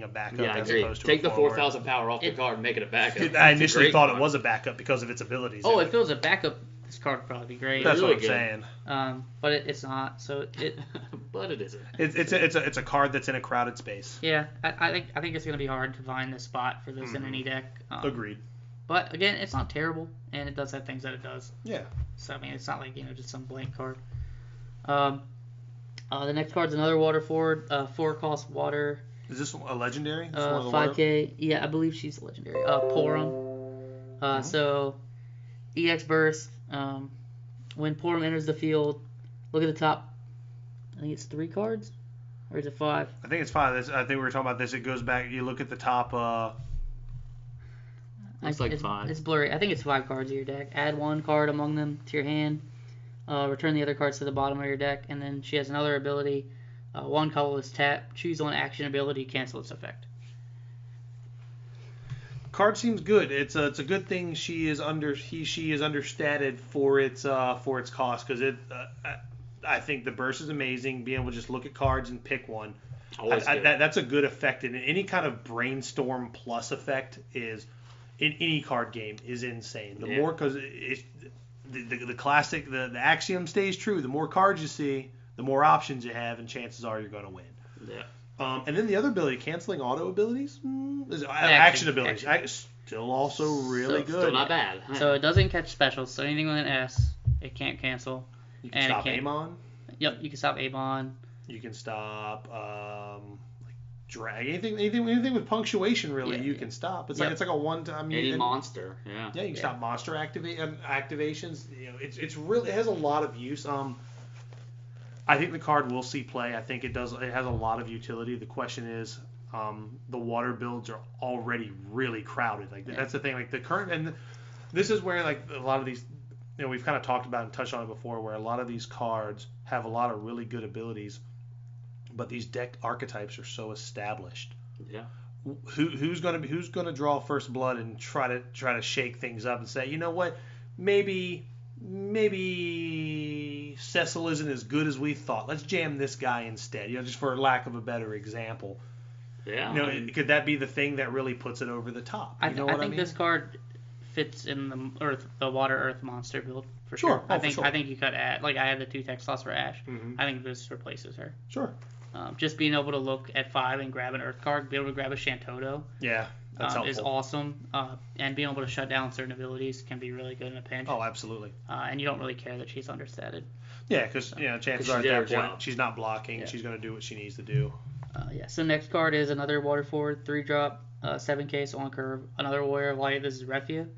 a backup as opposed to Take a the forward. 4,000 power off the card and make it a backup. I initially thought it was a backup because of its abilities. Oh, if it was a backup, this card would probably be great. That's really what I'm saying. But it's not. So it. But it isn't. It's a card that's in a crowded space. Yeah, I think it's gonna be hard to find the spot for this in any deck. Agreed. But again, it's not terrible, and it does have things that it does. Yeah. So I mean, it's not like just some blank card. The next card's another water forward, 4-cost water. Is this a legendary? 5K. Yeah, I believe she's a legendary. Porum. So, EX burst. When Porum enters the field, look at the top. I think it's 3 cards, or is it 5? I think it's 5. I think we were talking about this. It goes back. You look at the top. Looks like 5. It's blurry. I think it's 5 cards in your deck. Add 1 card among them to your hand. Return the other cards to the bottom of your deck, and then she has another ability, 1 colorless tap. Choose 1 action ability, cancel its effect. Card seems good. It's a good thing she is understated for its cost because I think the burst is amazing. Being able to just look at cards and pick one. That's a good effect, and any kind of brainstorm plus effect is in any card game is insane. The more because the classic the axiom stays true. The more cards you see, the more options you have, and chances are you're going to win. Yeah. And then the other ability, canceling auto abilities, action abilities, still also really good. Still not bad. So it doesn't catch specials. So anything with an S, it can't cancel. You can stop Amon. Yep, you can stop Amon. You can stop drag anything with punctuation. Really, you can stop. It's like a one-time. Any monster. Yeah. Yeah, you can stop monster activations. It's really, it has a lot of use. I think the card will see play. I think it does. It has a lot of utility. The question is, the water builds are already really crowded. That's the thing. Like the current, and this is where like a lot of these, we've kind of talked about and touched on it before, where a lot of these cards have a lot of really good abilities, but these deck archetypes are so established. Yeah. Who's gonna draw first blood and try to shake things up and say, you know what, maybe Cecil isn't as good as we thought. Let's jam this guy instead. just for lack of a better example. Yeah. Could that be the thing that really puts it over the top? I think this card fits in the water earth monster build for sure. sure. Oh, I think you could add, like I had the 2 tech slots for Ash. I think this replaces her. Sure. Just being able to look at 5 and grab an earth card, be able to grab a Shantoto. Yeah. That's helpful. Is awesome, and being able to shut down certain abilities can be really good in a pinch. Oh, absolutely. And you don't really care that she's understated. Yeah, because chances are at that point she's not blocking. Yeah. She's going to do what she needs to do. So next card is another water forward, 3-drop, 7K, so on curve. Another Warrior of Light. This is Refia.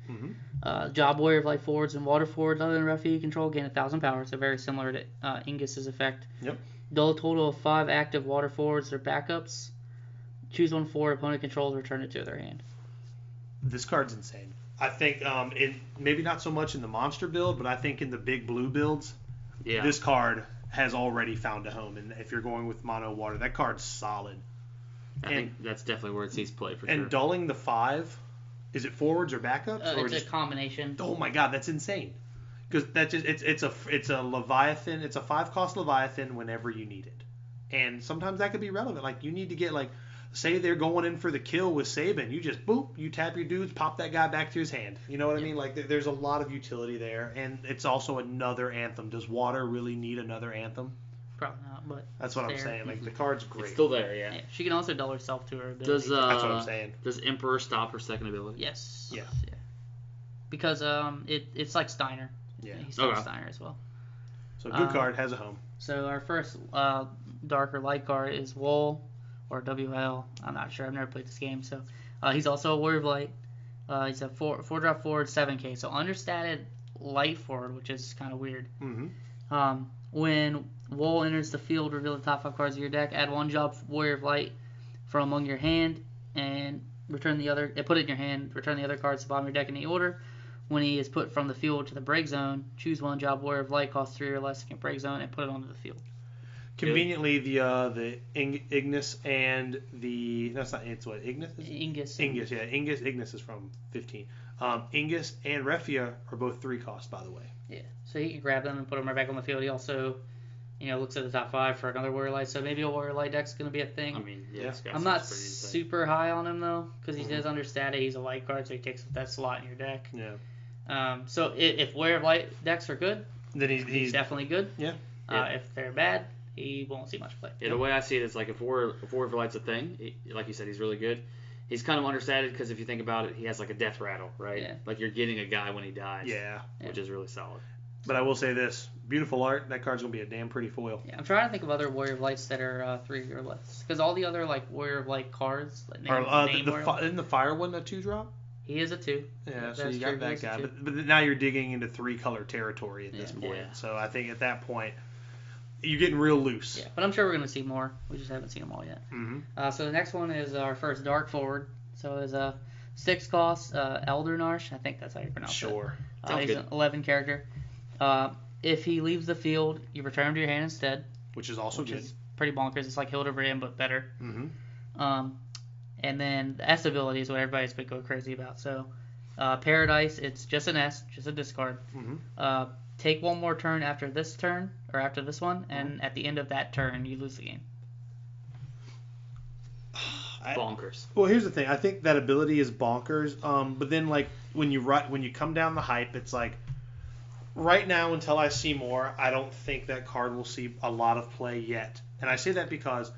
Job Warrior of Light forwards and water forwards other than Refia you control gain 1,000 power, so very similar to Ingus's effect. Yep. Dull total of 5 active water forwards or backups. choose one forward, opponent controls, return it to their hand. This card's insane. I think maybe not so much in the monster build, but I think in the big blue builds, this card has already found a home. And if you're going with mono water, that card's solid. I think that's definitely where it sees play for sure. And dulling the 5, is it forwards or backups? Or it's a combination. Oh my god, that's insane. Because that just it's a Leviathan. It's a 5-cost Leviathan whenever you need it, and sometimes that could be relevant. Like you need to get like, say they're going in for the kill with Saban, you just boop, you tap your dudes, pop that guy back to his hand. You know what I mean? Like there's a lot of utility there, and it's also another anthem. Does water really need another anthem? Probably not, but that's what I'm saying. Like the card's great. It's still there, yeah. She can also double herself to her ability. That's what I'm saying. Does Emperor stop her second ability? Yes. Yeah. Because it's like Steiner. Yeah. He stops Steiner as well. So good card, has a home. So our first dark or light card is Wool, or WL. I'm not sure. I've never played this game. So he's also a Warrior of Light. He's a 4-drop forward, 7K. So understated light forward, which is kind of weird. Mm-hmm. When Wool enters the field, reveal the top 5 cards of your deck. Add 1 job Warrior of Light from among your hand, and return the other. Put it in your hand. Return the other cards to the bottom of your deck in any order. When he is put from the field to the break zone, choose 1 job Warrior of Light, cost 3 or less, can break zone, and put it onto the field. Conveniently, the Ignis and the that's not it's what Ignis is? Ingus, yeah, Ignis is from 15. Ingus and Refia are both 3-cost, by the way. Yeah, so he can grab them and put them right back on the field. He also, looks at the top 5 for another Warrior Light, so maybe a Warrior Light deck's going to be a thing. I mean, yeah. I'm not super high on him though, because he is understated. He's a light card, so he takes up that slot in your deck. Yeah. So if Warrior of Light decks are good, then he's definitely good. Yeah. If they're bad, he won't see much play. Yeah, the way I see it is like if Warrior of Light's a thing, like you said, he's really good. He's kind of understated because if you think about it, he has like a death rattle, right? Yeah. Like you're getting a guy when he dies. Yeah. Which is really solid. But I will say this: beautiful art. That card's gonna be a damn pretty foil. Yeah, I'm trying to think of other Warrior of Lights that are 3 or less, because all the other like Warrior of Light cards, like isn't the fire one a 2-drop? He is a 2. Yeah, so you got that guy. But now you're digging into 3-color territory at this point. Yeah. So I think at that point, you're getting real loose. Yeah, but I'm sure we're going to see more. We just haven't seen them all yet. Mm-hmm. So the next one is our first dark forward. So it's a 6-cost Eldernarsh. I think that's how you pronounce it. Sure. He's an 11 character. If he leaves the field, you return him to your hand instead. Which is also good. Is pretty bonkers. It's like Hildebrand, but better. Mm-hmm. And then the S ability is what everybody's been going crazy about. So, Paradise, it's just an S, just a discard. Mm-hmm. Take 1 more turn after this turn, or after this one, and at the end of that turn, you lose the game. Bonkers. Well, here's the thing. I think that ability is bonkers. But then, like, when you come down the hype, it's like, right now, until I see more, I don't think that card will see a lot of play yet. And I say that because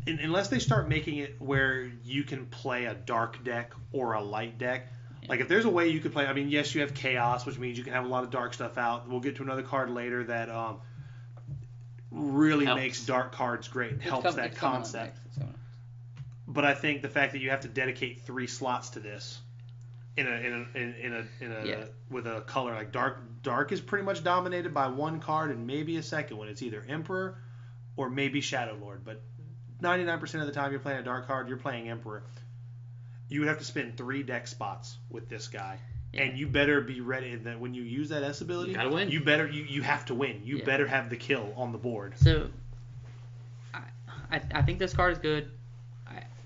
unless they start making it where you can play a dark deck or a light deck, like if there's a way you could play, I mean, yes, you have Chaos, which means you can have a lot of dark stuff out. We'll get to another card later that really makes dark cards great and helps that concept. But I think the fact that you have to dedicate 3 slots to this with a color like dark is pretty much dominated by 1 card and maybe a second one. It's either Emperor or maybe Shadow Lord, but 99% of the time you're playing a dark card, you're playing Emperor. You would have to spend 3 deck spots with this guy, and you better be ready that when you use that S ability, you gotta win. You have to win. You better have the kill on the board. So, I think this card is good.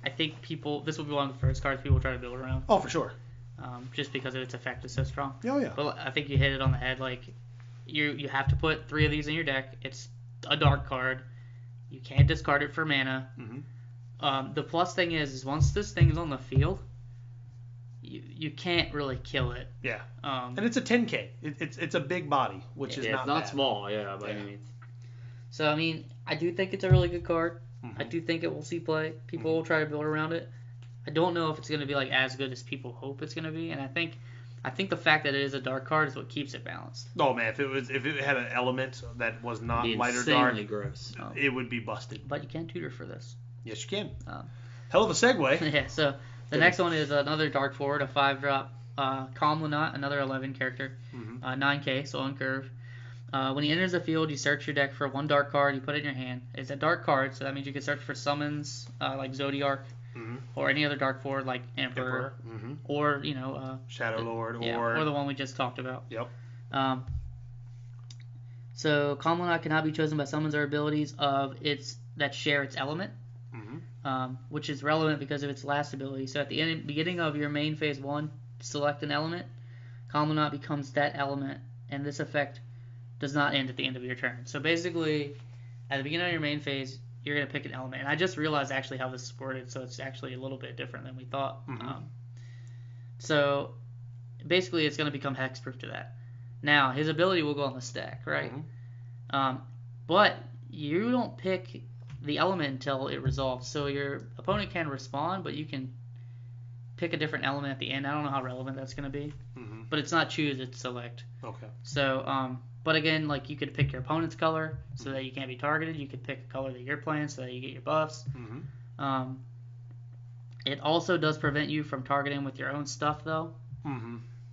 I think this will be one of the first cards people try to build around. Oh, for sure. Just because of its effect is so strong. Oh yeah. But I think you hit it on the head. Like, you have to put 3 of these in your deck. It's a dark card. You can't discard it for mana. Mm-hmm. The plus thing is once this thing is on the field, you can't really kill it. Yeah. And it's a 10K. It's a big body, which is not not bad. small. Yeah, by any means. So I mean, I do think it's a really good card. Mm-hmm. I do think it will see play. People will try to build around it. I don't know if it's going to be like as good as people hope it's going to be, and I think the fact that it is a dark card is what keeps it balanced. Oh man, if it had an element that was not light or dark, gross. It would be busted. But you can tutor for this. Yes, you can. Hell of a segue. Yeah. So the next one is another dark forward, a 5-drop, Calm Lanat, another 11 character, 9K, so on curve. When he enters the field, you search your deck for one dark card. You put it in your hand. It's a dark card, so that means you can search for summons like Zodiark or any other dark forward like Emperor. Or Shadow Lord, or the one we just talked about. Yep. So Kamlana cannot be chosen by summons or abilities of its that share its element, which is relevant because of its last ability. So at the beginning of your main phase 1, select an element. Kamlana becomes that element, and this effect does not end at the end of your turn. So basically, at the beginning of your main phase, you're going to pick an element. And I just realized actually how this is worded, so it's actually a little bit different than we thought. So basically, it's going to become hexproof to that. Now, his ability will go on the stack, right? But you don't pick the element until it resolves. So your opponent can respond, but you can pick a different element at the end. I don't know how relevant that's going to be. But it's not choose, it's select. Okay. So, but again, like you could pick your opponent's color so that you can't be targeted. You could pick a color that you're playing so that you get your buffs. It also does prevent you from targeting with your own stuff, though.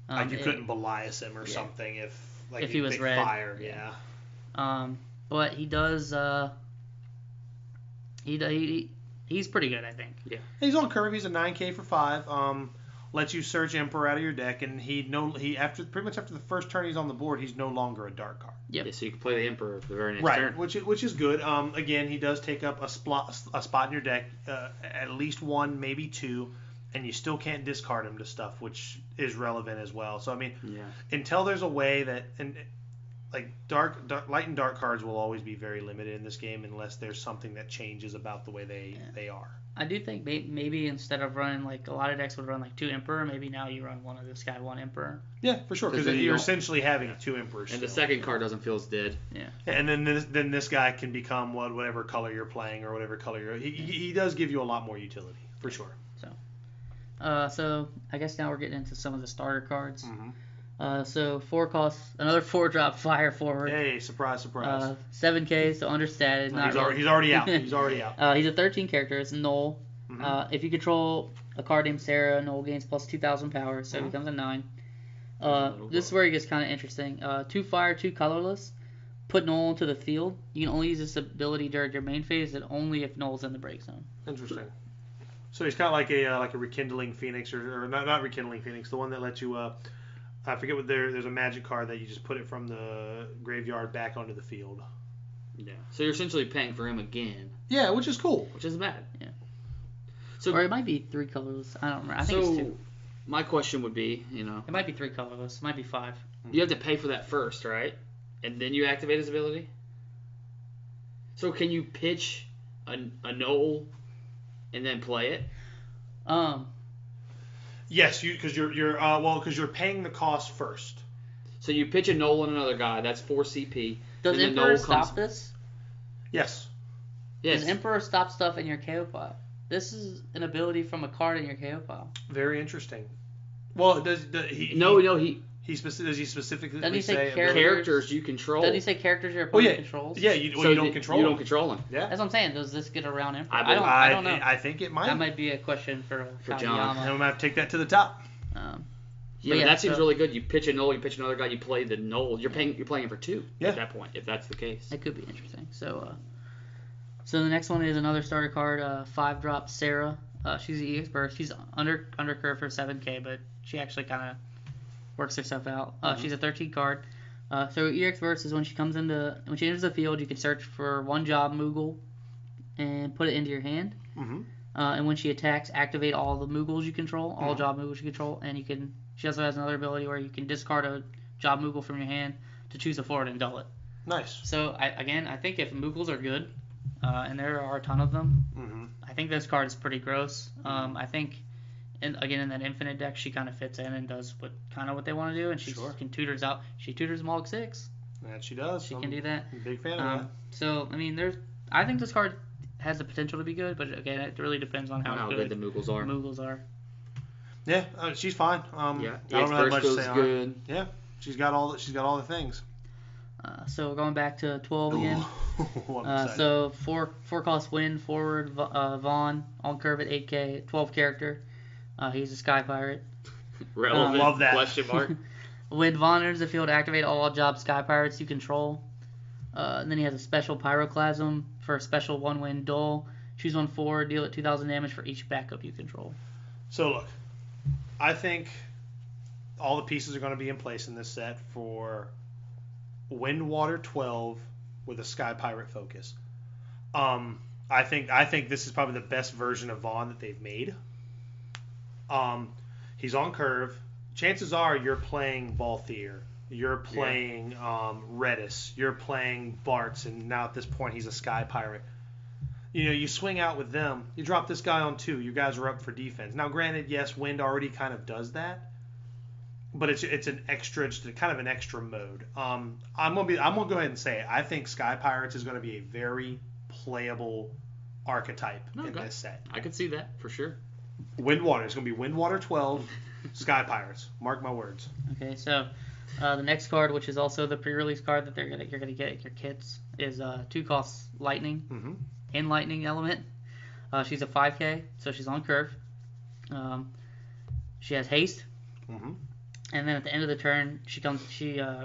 Like you couldn't Belias him or something if he was red. Fire, but he does. He's pretty good, I think. Yeah. He's on curve. He's a 9K for 5. Lets you search Emperor out of your deck, and pretty much after the first turn he's on the board, he's no longer a dark card. Yeah, so you can play the Emperor for the very next turn. Which is good. Again, he does take up a spot in your deck, at least 1, maybe 2, and you still can't discard him to stuff, which is relevant as well. So I mean, until there's a way that light and dark cards will always be very limited in this game unless there's something that changes about the way they are. I do think maybe instead of running a lot of decks would run 2 Emperor, maybe now you run one of this guy 1 Emperor. Yeah, for sure, because you're essentially having 2 Emperors. And the second card doesn't feel as dead. Yeah. And then this guy can become whatever color you're playing or whatever color he does give you a lot more utility for sure. So I guess now we're getting into some of the starter cards. So 4 costs, another 4-drop fire forward. Hey, surprise. 7K, so understated. He's already out. He's a 13 character. It's Null. If you control a card named Sarah, Null gains plus 2,000 power, so it becomes a 9. This is where it gets kind of interesting. 2 fire, 2 colorless. Put Null into the field. You can only use this ability during your main phase and only if Null's in the break zone. Interesting. So he's kind of like a Rekindling Phoenix, or not Rekindling Phoenix, the one that lets you... I forget what there's a magic card that you just put it from the graveyard back onto the field. Yeah. So you're essentially paying for him again. Yeah, which is cool. Which isn't bad. Yeah. So or it might be 3 colorless. I don't remember. I think it's 2. My question would be, It might be 3 colorless. It might be 5. You have to pay for that first, right? And then you activate his ability? So can you pitch a Knoll and then play it? Yes, because you're paying the cost first. So you pitch a Knoll and another guy. That's 4 CP. Does Emperor stop this? Yes. Does Emperor stop stuff in your KO pile? This is an ability from a card in your KO pile. Very interesting. Well, does he? No, does he specifically Doesn't he say characters you control? Doesn't he say characters your opponent controls? Yeah, you don't control. You don't control him. Yeah. That's what I'm saying. Does this get around Emperor? I don't know. I think it might. That might be a question for John. And we might have to take that to the top. But that seems really good. You pitch a Knoll, you pitch another guy, you play the Knoll. You're playing him for 2 at that point, if that's the case. It could be interesting. So the next one is another starter card, 5-drop Sarah. She's the EX burst. She's under curve for 7K, but she actually kind of works herself out. She's a 13 card. So EX burst is when she enters the field, you can search for 1 job Moogle and put it into your hand. And when she attacks, activate all the Moogles you control, all job Moogles you control, and she also has another ability where you can discard a job Moogle from your hand to choose a forward and dull it. Nice. So I think if Moogles are good, and there are a ton of them, I think this card is pretty gross. I think, in that infinite deck, she kind of fits in and does what they want to do, and she can tutors out. She tutors them all at 6. That she does. She can do that. I'm a big fan of that. So I think this card has the potential to be good, but again, it really depends on how good the Moogles are. Yeah, she's fine. I don't have much to say on her. Yeah, she's got all the things. So going back to 12 again. So 4 cost wind forward Vaughn on curve at 8K, 12 character. He's a sky pirate. Relevant? Love that. Question mark. When Vaughn enters the field, activate all job Sky Pirates you control. And then he has a special Pyroclasm for a special 1-win duel. Choose 1 forward, deal it 2,000 damage for each backup you control. So look, I think all the pieces are going to be in place in this set for Wind Water 12 with a Sky Pirate focus. I think this is probably the best version of Vaughn that they've made. He's on curve. Chances are you're playing Balthier. You're playing Redis. You're playing Bartz, and now at this point he's a Sky Pirate. You swing out with them. You drop this guy on 2. You guys are up for defense. Now, granted, yes, Wind already kind of does that, but it's an extra, just kind of an extra mode. I'm gonna go ahead and say it. I think Sky Pirates is going to be a very playable archetype in this set. I could see that for sure. Windwater. It's going to be Windwater 12, Sky Pirates. Mark my words. Okay, so the next card, which is also the pre-release card that you're gonna get at your kits, is 2 costs Lightning. Mm-hmm. In Lightning Element. She's a 5K, so she's on curve. She has Haste. Mm-hmm. And then at the end of the turn,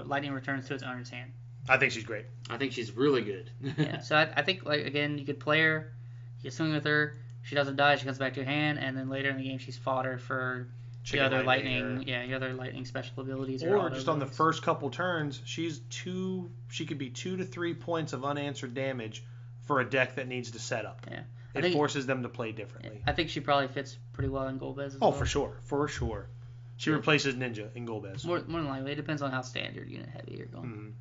Lightning returns to its owner's hand. I think she's great. I think she's really good. Yeah, so I think, again, you could play her, you swing with her, she doesn't die, she comes back to your hand, and then later in the game she's fodder for the other lightning special abilities. Or just on the first couple turns, she could be 2 to 3 points of unanswered damage for a deck that needs to set up. Yeah. It forces them to play differently. I think she probably fits pretty well in Golbez as well. For sure. She replaces Ninja in Golbez. More than likely. It depends on how standard unit heavy you're going.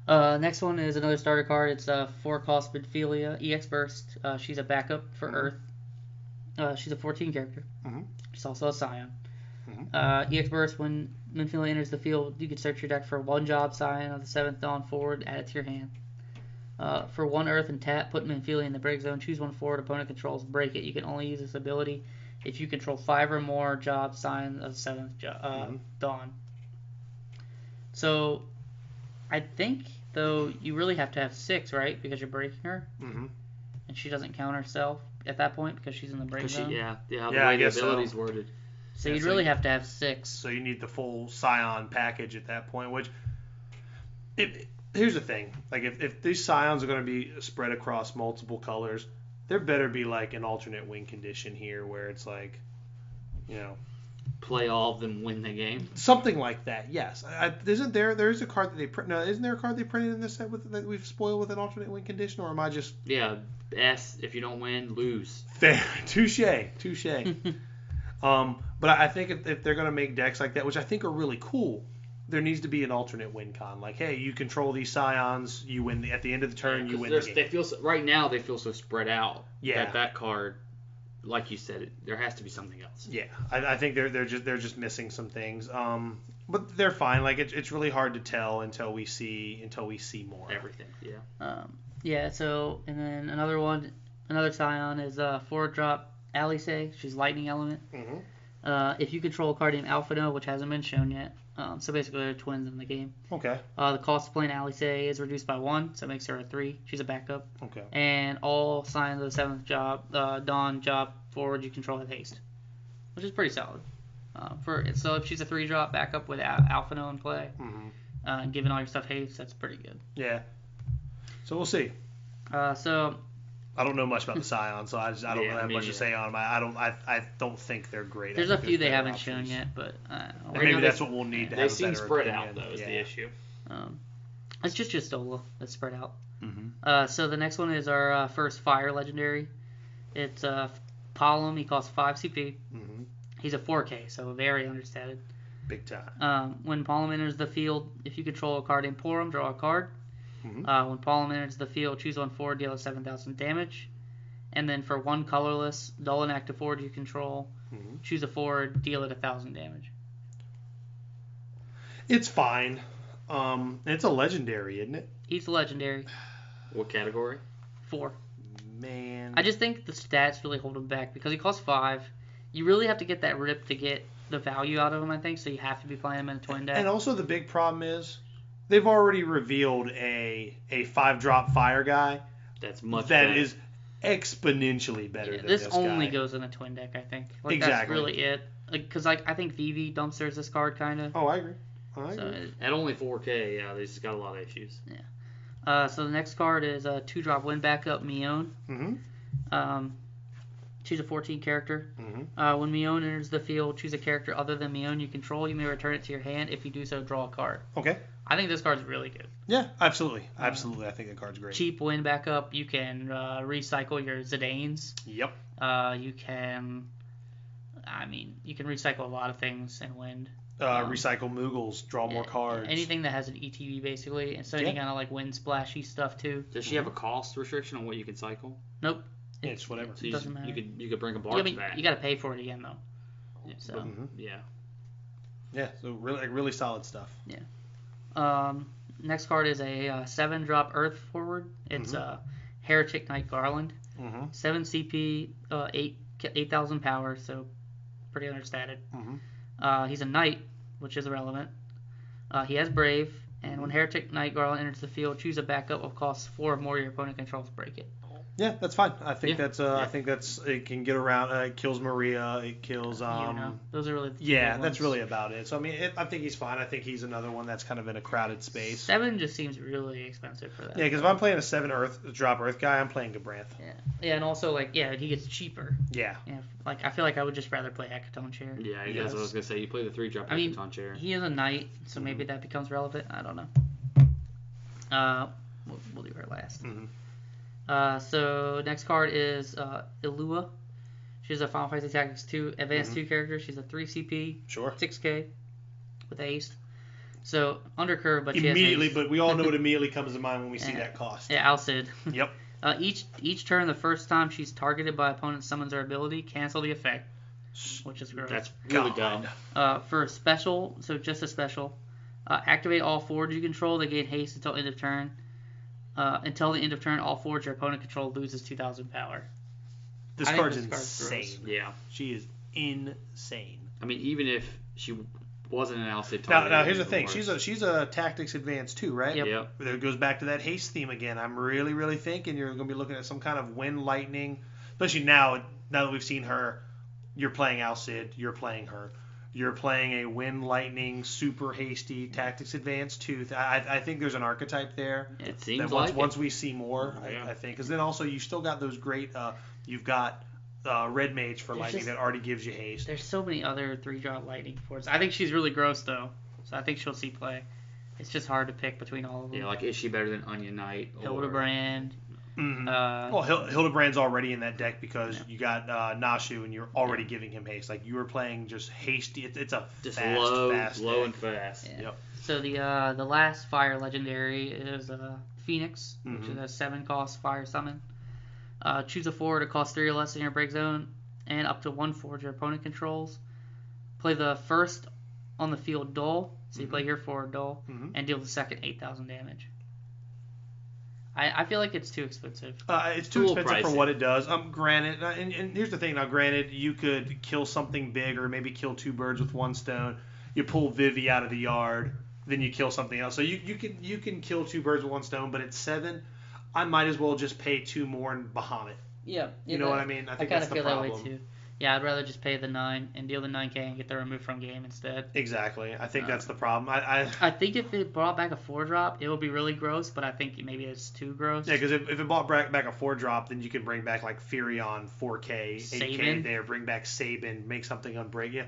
Mm-hmm. Next one is another starter card. It's 4 cost Midphilia, EX Burst. She's a backup for Earth. She's a 14 character. Mm-hmm. She's also a Scion. Mm-hmm. EX Burst, when Midphilia enters the field, you can search your deck for 1 job Scion of the 7th Dawn forward, add it to your hand. For 1 Earth and tap, put Minfilia in the break zone. Choose 1 forward, opponent controls, break it. You can only use this ability if you control 5 or more job signs of 7th Dawn. So, I think, though, you really have to have 6, right? Because you're breaking her. Mm-hmm. And she doesn't count herself at that point because she's in the break zone. The way the ability's worded. So you'd really have to have 6. So you need the full Scion package at that point, which... Here's the thing, like if these Scions are going to be spread across multiple colors, there better be like an alternate win condition here where it's like, play all of them, win the game. Something like that, yes. Isn't there is a card that they print? No, isn't there a card they printed in this set that we've spoiled with an alternate win condition, or am I just? Yeah, S. If you don't win, lose. Fair, touche. But I think if they're going to make decks like that, which I think are really cool. There needs to be an alternate win con. Like, hey, you control these Scions, you win at the end of the turn, you win the game. Right now they feel so spread out. Yeah. That card, like you said, there has to be something else. Yeah, I think they're just missing some things. But they're fine. Like it's really hard to tell until we see more. Everything. Yeah. So and then another Scion is 4-drop Alice. She's Lightning Element. Mm-hmm. If you control a card named Alphino, which hasn't been shown yet. So basically, they're twins in the game. Okay. The cost of playing Alice is reduced by 1, so it makes her a 3. She's a backup. Okay. And all signs of the 7th Dawn job forward you control have Haste, which is pretty solid. So if she's a 3-drop backup with Alphino in play, and giving all your stuff Haste, that's pretty good. Yeah. So we'll see. I don't know much about the Scion, so I don't really have much to say on them. I don't think they're great. There's a few they haven't shown yet, but maybe that's what we'll need to have. They seem spread out, though, is the issue. It's just Justola that's spread out. Mm-hmm. So the next one is our first Fire Legendary. It's Palom. He costs 5 CP. Mm-hmm. He's a 4K, so very understated. Big time. When Palom enters the field, if you control a card named Porum, draw a card. Mm-hmm. When Palom enters the field, choose 1 forward, deal 7,000 damage. And then for 1 colorless, dull and active forward you control, choose a forward, deal it 1,000 damage. It's fine. It's a legendary, isn't it? He's a legendary. What category? 4. Man. I just think the stats really hold him back because he costs 5. You really have to get that rip to get the value out of him, I think, so you have to be playing him in a twin deck. And also the big problem is they've already revealed a 5-drop fire guy that's much that better. is exponentially better than this guy. This only goes in a twin deck, I think. Exactly. That's really it. because I think VV dumpsters this card kind of. Oh, I agree. At only 4K, yeah, they've just got a lot of issues. Yeah. So the next card is a 2-drop win backup Mion. Choose a 14 character. When Mion enters the field, choose a character other than Mion you control. You may return it to your hand. If you do so, draw a card. Okay. I think this card's really good. Yeah, absolutely. Absolutely. I think the card's great. Cheap win backup. You can recycle your Zidanes. Yep. You can recycle a lot of things and win. Recycle Moogles, draw more cards. Anything that has an ETB, basically. And so any kind of like win splashy stuff, too. Does she have a cost restriction on what you can cycle? Nope. It's whatever. So doesn't matter. You could bring a Barks back. You got to pay for it again, though. So. Yeah. Yeah, so really solid stuff. Yeah. Next card is a 7-drop Earth forward. It's Heretic Knight Garland. 7 CP, 8,000 power, so pretty understated. He's a knight, which is irrelevant. He has Brave, and when Heretic Knight Garland enters the field, choose a backup of cost 4 or more your opponent controls, break it. Yeah, that's fine. I think that's it can get around. It kills Maria. It kills. Those are really. That's really about it. So I mean, I think he's fine. I think he's another one that's kind of in a crowded space. 7 just seems really expensive for that. Yeah, because if I'm playing a 7 drop Earth guy, I'm playing Gabranth. Yeah, and also he gets cheaper. Yeah. Yeah, like I feel like I would just rather play Hecaton Chair. Yeah, that's what I was gonna say. You play the 3-drop Hecaton Chair. He is a knight, so maybe that becomes relevant. I don't know. We'll do her last. So next card is Ilua. She's a Final Fantasy Tactics 2 Advanced 2 character. She's a 3 CP, 6K with Haste. So undercurve, but immediately. She has Haste. But we all know what immediately comes to mind when we see that cost. Yeah, Alcid. Yep. Each turn, the first time she's targeted by opponent summons her ability, cancel the effect, which is gross. That's really dumb. For a special, so just a special, activate all forwards you control. They gain haste until end of turn. Until the end of turn, all forwards your opponent control loses 2,000 power. This card's insane. Yeah. She is insane. I mean, even if she wasn't an Alcid target. Now here's the thing. She's a Tactics Advanced too, right? Yep. There goes back to that haste theme again. I'm really thinking you're going to be looking at some kind of wind lightning, especially now that we've seen her. You're playing Alcid. You're playing her. You're playing a wind lightning super hasty Tactics Advanced too. I think there's an archetype there. It seems once we see more, I think, because then also you still got those great. You've got Red Mage for lightning that already gives you haste. There's so many other 3-drop lightning forwards. I think she's really gross though, so I think she'll see play. It's just hard to pick between all of them. Yeah, like is she better than Onion Knight? Hildebrand. Well, Hildebrand's already in that deck because you got Nashu and you're already giving him haste. Like you were playing just hasty. It's a just fast low deck. and fast. Yeah. Yep. So the last fire legendary is Phoenix, which is a 7-cost fire summon. Choose a forward to cost 3 or less in your break zone, and up to 1 forward your opponent controls. Play the first on the field dull, so you play your forward dull, and deal the second 8,000 damage. I feel like it's too expensive. It's too expensive for what it does. Granted, and here's the thing. Now, granted, you could kill something big or maybe kill 2 birds with 1 stone. You pull Vivi out of the yard, then you kill something else. So you can kill 2 birds with 1 stone, but at 7, I might as well just pay 2 more in Bahamut. Yeah. You know what I mean? I think kind that's of feel the problem. that way too. Yeah, I'd rather just pay the 9 and deal the 9K and get the remove from game instead. Exactly. I think that's the problem. I think if it brought back a 4-drop, it would be really gross, but I think maybe it's too gross. Yeah, because if it brought back a 4-drop, then you can bring back like Furion, 4K, 8K there, bring back Sabin, make something unbreak. Yeah.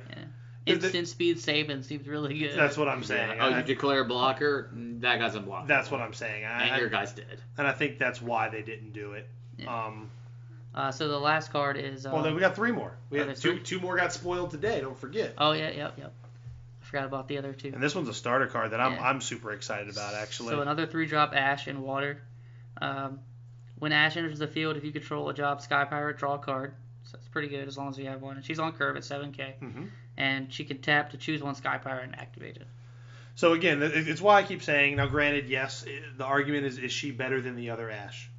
Instant speed Sabin seems really good. That's what I'm saying. Yeah. You declare a blocker, that guy's unblocked. That's what I'm saying. And your guy's dead. And I think that's why they didn't do it. Yeah. So the last card is. Well, then we got 3 more. We have two more got spoiled today. Don't forget. Oh yeah, yep. I forgot about the other 2. And this one's a starter card that I'm super excited about actually. So another 3-drop Ash and water. When Ash enters the field, if you control a job Sky Pirate, draw a card. So it's pretty good as long as you have one. And she's on curve at 7K. And she can tap to choose 1 Sky Pirate and activate it. So again, it's why I keep saying. Now, granted, yes, the argument is she better than the other Ash?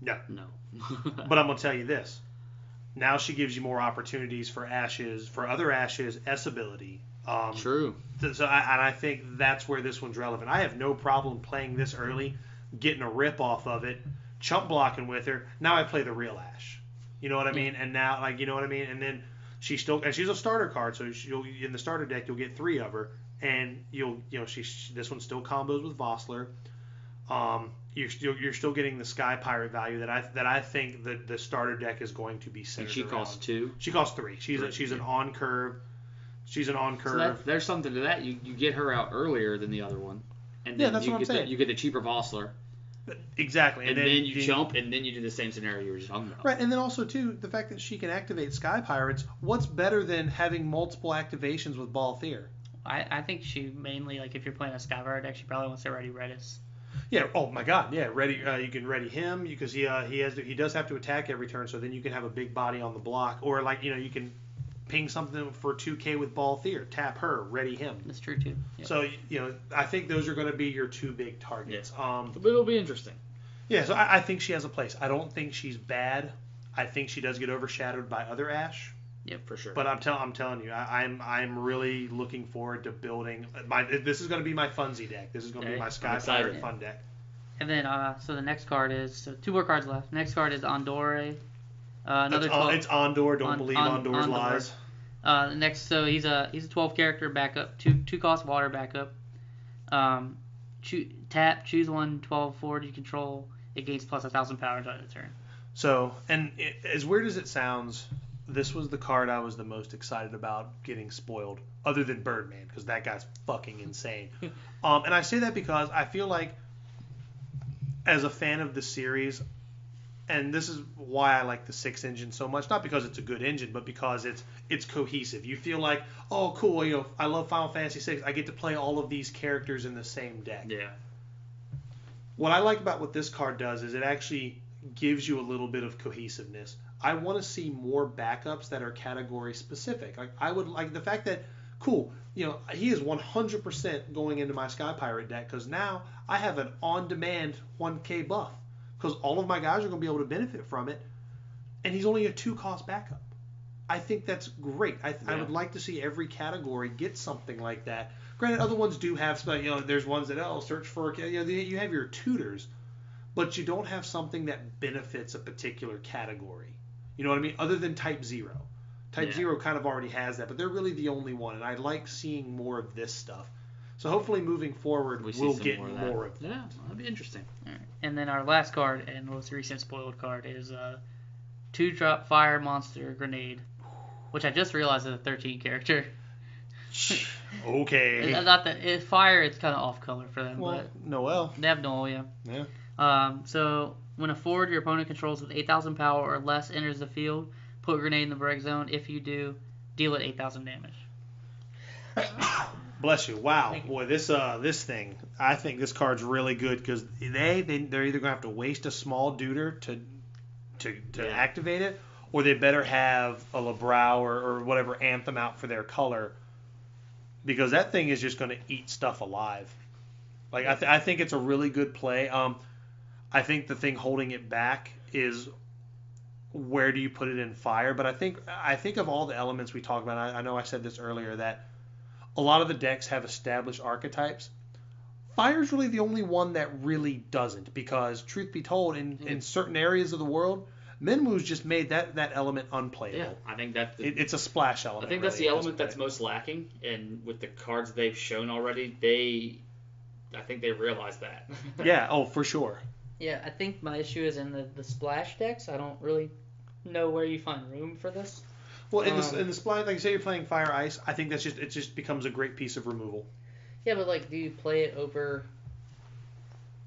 No. But I'm gonna tell you this. Now she gives you more opportunities for other Ashes S ability. True. So I think that's where this one's relevant. I have no problem playing this early, getting a rip off of it, chump blocking with her. Now I play the real Ash. You know what I mean? And now, you know what I mean? And then she's a starter card, so in the starter deck you'll get 3 of her, and this one still combos with Vossler. You're still getting the Sky Pirate value that I think that the starter deck is going to be centered around. And she costs 2. She costs 3. She's an on curve. She's an on curve. So there's something to that. You get her out earlier than the other one, and then that's what I'm saying. You get the cheaper Vossler. Exactly. And then you jump, and then you do the same scenario you were just talking about. Right, and then also, too, the fact that she can activate Sky Pirates, what's better than having multiple activations with Balthier? I think she mainly, like, if you're playing a Sky Pirate deck, she probably wants to ready Redis. Yeah, oh my god, yeah, ready. You can ready him, because he does have to attack every turn, so then you can have a big body on the block. Or, like, you can ping something for 2k with Balthier, tap her, ready him. That's true, too. Yep. So, I think those are going to be your 2 big targets. Yeah. But it'll be interesting. Yeah, so I think she has a place. I don't think she's bad. I think she does get overshadowed by other Ash. Yep, for sure. But I'm telling you, I'm really looking forward to building this is going to be my funsy deck. This is going to be my Sky Pirate fun deck. And then so the next card is 2 more cards left. Next card is Andore. It's Andor. Don't believe Andor's lies. So he's a 12 character backup, 2 cost water backup. Tap, choose 1 12 forward you control. It gains plus 1,000 power on a turn. So, and as weird as it sounds, this was the card I was the most excited about getting spoiled, other than Birdman, because that guy's fucking insane. And I say that because I feel like, as a fan of the series, and this is why I like the 6 engine so much, not because it's a good engine, but because it's cohesive. You feel like, oh, cool, I love Final Fantasy VI. I get to play all of these characters in the same deck. Yeah. What I like about what this card does is it actually gives you a little bit of cohesiveness. I want to see more backups that are category specific. Like, I would like the fact that, cool, he is 100% going into my Sky Pirate deck, because now I have an on-demand 1k buff, because all of my guys are going to be able to benefit from it, and he's only a 2-cost backup. I think that's great. I would like to see every category get something like that. Granted, other ones do have, there's ones that, search for, you have your tutors, but you don't have something that benefits a particular category. You know what I mean? Other than Type 0. Type 0 kind of already has that, but they're really the only one, and I like seeing more of this stuff. So hopefully moving forward, we'll get more of that. Yeah, that'd be interesting. All right. And then our last card, and most recent spoiled card, is 2-drop Fire Monster Grenade, which I just realized is a 13 character. Okay. Not that fire, it's kind of off color for them. Well, but Noel. They have Noel, yeah. Yeah. So when a forward your opponent controls with 8,000 power or less enters the field, put a grenade in the break zone. If you do, deal it 8,000 damage. Bless you. Wow. Boy, this thing, I think this card's really good, because they're either going to have to waste a small duder to activate it, or they better have a LeBrow or whatever anthem out for their color, because that thing is just going to eat stuff alive. Like, I think it's a really good play. I think the thing holding it back is where do you put it in fire. But I think of all the elements we talked about, I know I said this earlier, that a lot of the decks have established archetypes. Fire's really the only one that really doesn't, because truth be told, in certain areas of the world, Minwu's just made that element unplayable. Yeah, I think that it's a splash element. I think that's the element that's most lacking, and with the cards they've shown already, I think they realized that. Yeah, oh, for sure. Yeah, I think my issue is in the splash decks. I don't really know where you find room for this. Well, in the splash, like you say, you're playing Fire Ice. I think it just becomes a great piece of removal. Yeah, but like, do you play it over,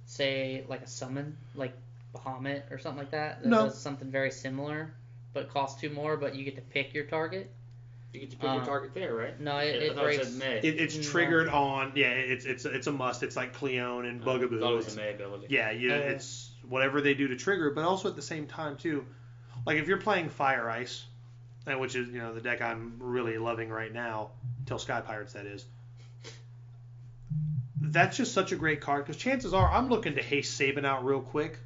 say, like a summon, like Bahamut or something like that? That does something very similar, but costs 2 more, but you get to pick your target. You get to pick your target there, right? No, it breaks. It's triggered on. Yeah, it's a must. It's like Cleone and Bugaboo. I thought it was a May ability. Yeah, it's whatever they do to trigger, but also at the same time too, like if you're playing Fire Ice, which is the deck I'm really loving right now, till Sky Pirates that is. That's just such a great card, because chances are I'm looking to haste Sabin out real quick.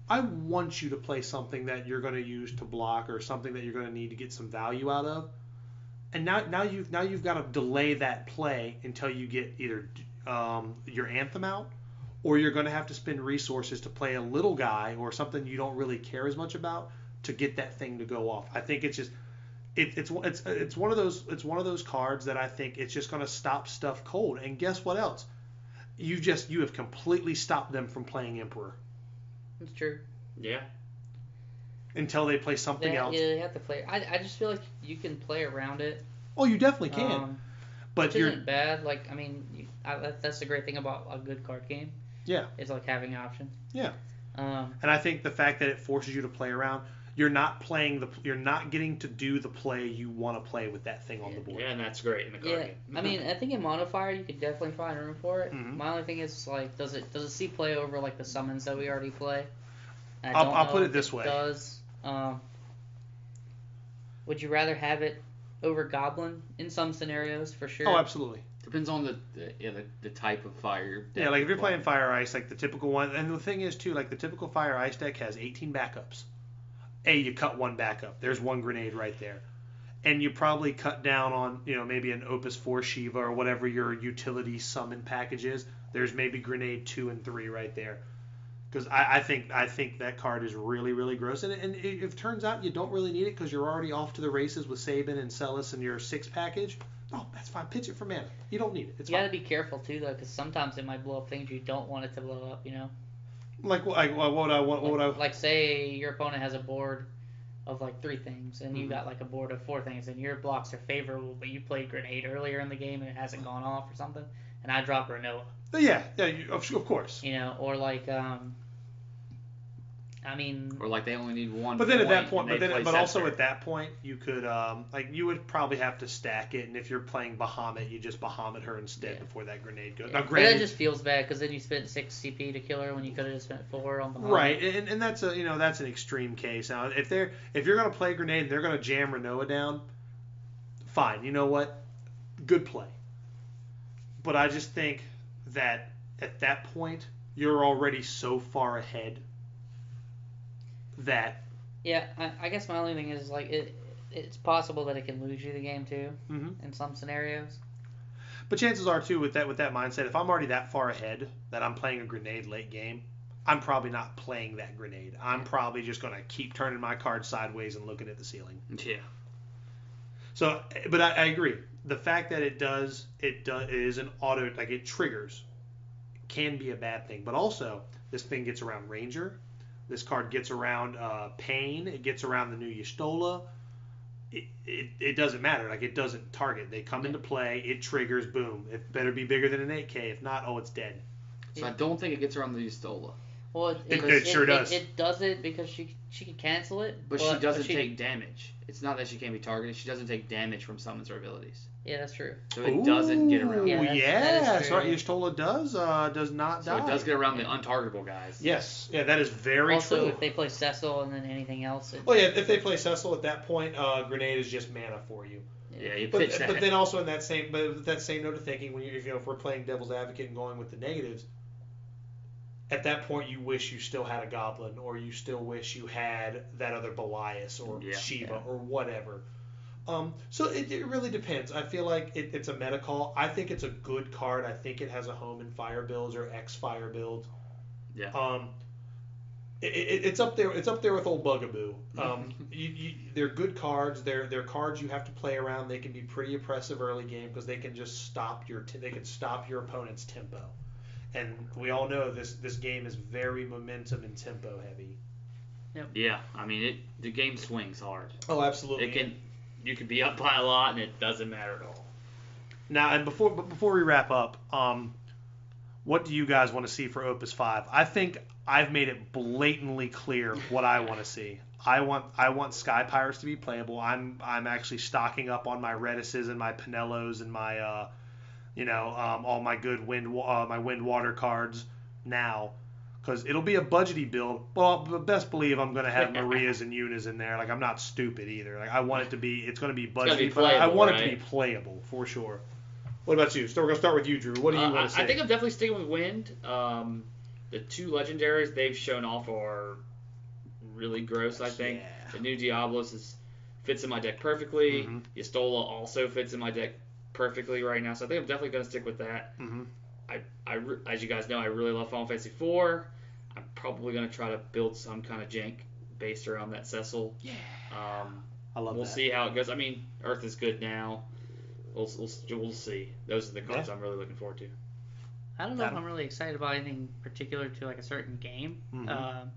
I want you to play something that you're going to use to block, or something that you're going to need to get some value out of. And now you've got to delay that play until you get either your anthem out, or you're going to have to spend resources to play a little guy or something you don't really care as much about to get that thing to go off. I think it's it's one of those cards that I think it's just going to stop stuff cold. And guess what else? You have completely stopped them from playing Emperor. That's true. Yeah. Until they play something else. Yeah, they have to play. I just feel like you can play around it. Oh, you definitely can. But which isn't bad. Like, I mean, that's the great thing about a good card game. Yeah. Is like having options. Yeah. And I think the fact that it forces you to play around, you're not getting to do the play you want to play with that thing on the board. Yeah, and that's great in the card game. I mean, I think in Monofire you could definitely find room for it. Mm-hmm. My only thing is like, does it see play over like the summons that we already play? I'll put it this way. It does. Would you rather have it over Goblin in some scenarios for sure? Oh, absolutely. Depends on the type of fire. Yeah, like if you're playing Fire Ice, like the typical one, and the thing is too, like the typical Fire Ice deck has 18 backups. You cut one backup. There's one grenade right there, and you probably cut down on maybe an Opus 4 Shiva or whatever your utility summon package is. There's maybe grenade 2 and 3 right there. Because I think that card is really, really gross. And if it turns out you don't really need it because you're already off to the races with Sabin and Celis and your 6 package, oh, that's fine. Pitch it for mana. You don't need it. It's fine. You got to be careful, too, though, because sometimes it might blow up things you don't want it to blow up, Like what would I want? Like, say your opponent has a board of, like, 3 things, and you got, like, a board of 4 things, and your blocks are favorable, but you played Grenade earlier in the game and it hasn't gone off or something, and I drop Renoa. Yeah, of course. Or like, I mean. Or like they only need one. But then at that point, but also at that point, you could you would probably have to stack it, and if you're playing Bahamut, you just Bahamut her instead before that grenade goes. Yeah. Now, granted, that just feels bad because then you spent 6 CP to kill her when you could have just spent 4 on Bahamut. Right, and that's that's an extreme case. Now, if you're gonna play grenade and they're gonna jam Renoa down, fine. You know what? Good play. But I just think that at that point you're already so far ahead that I guess my only thing is like it's possible that it can lose you the game too in some scenarios. But chances are too with that mindset, if I'm already that far ahead that I'm playing a grenade late game, I'm probably not playing that grenade. I'm probably just gonna keep turning my cards sideways and looking at the ceiling. Yeah. So, but I agree. The fact that it is an auto, like it triggers, can be a bad thing. But also, this thing gets around Ranger. This card gets around Pain. It gets around the new Y'shtola. It doesn't matter. Like, it doesn't target. They come into play. It triggers. Boom. It better be bigger than an 8K. If not, it's dead. So I don't think it gets around the Y'shtola. Well, it sure does. It does it because she can cancel it. But she doesn't take damage. It's not that she can't be targeted. She doesn't take damage from summons or abilities. Yeah, that's true. So it doesn't get around. That's right. Y'shtola does not die. So it does get around the untargetable guys. Yes. Yeah, that is very true. Also, if they play Cecil and then anything else. If they play Cecil at that point, Grenade is just mana for you. Yeah, you pitch that. But then also in that same note of thinking, if we're playing Devil's Advocate and going with the negatives, at that point you wish you still had a Goblin, or you still wish you had that other Belias or Shiva or whatever. So it really depends. I feel like it's a meta call. I think it's a good card. I think it has a home in fire builds or X-Fire builds. Yeah. It's up there. It's up there with old Bugaboo. They're good cards. They're cards you have to play around. They can be pretty oppressive early game because they can just stop your opponent's tempo. And we all know this game is very momentum and tempo heavy. Yep. Yeah, I mean the game swings hard. Oh, absolutely. You can be up by a lot and it doesn't matter at all. Now, and before we wrap up, what do you guys want to see for Opus 5? I think I've made it blatantly clear what I want to see. I want Sky Pirates to be playable. I'm actually stocking up on my Redises and my Pinellos and my all my good wind water cards now, because it'll be a budgety build. Well, best believe I'm going to have Marias and Yunas in there. Like, I'm not stupid either. Like, I want it to be. It's going to be budgety, but I want it to be playable for sure. What about you? So we're going to start with you, Drew. What do you want to say? I think I'm definitely sticking with wind. The 2 legendaries they've shown off are really gross. I think the new Diablos fits in my deck perfectly. Mm-hmm. Y'shtola also fits in my deck perfectly right now, so I think I'm definitely going to stick with that. Mm-hmm. As you guys know, I really love Final Fantasy IV. I'm probably going to try to build some kind of jank based around that Cecil. Yeah. I love We'll that. see how it goes. I mean, Earth is good now. We'll see. Those are the cards I'm really looking forward to. I don't know if I'm really excited about anything particular to like a certain game. Mm-hmm.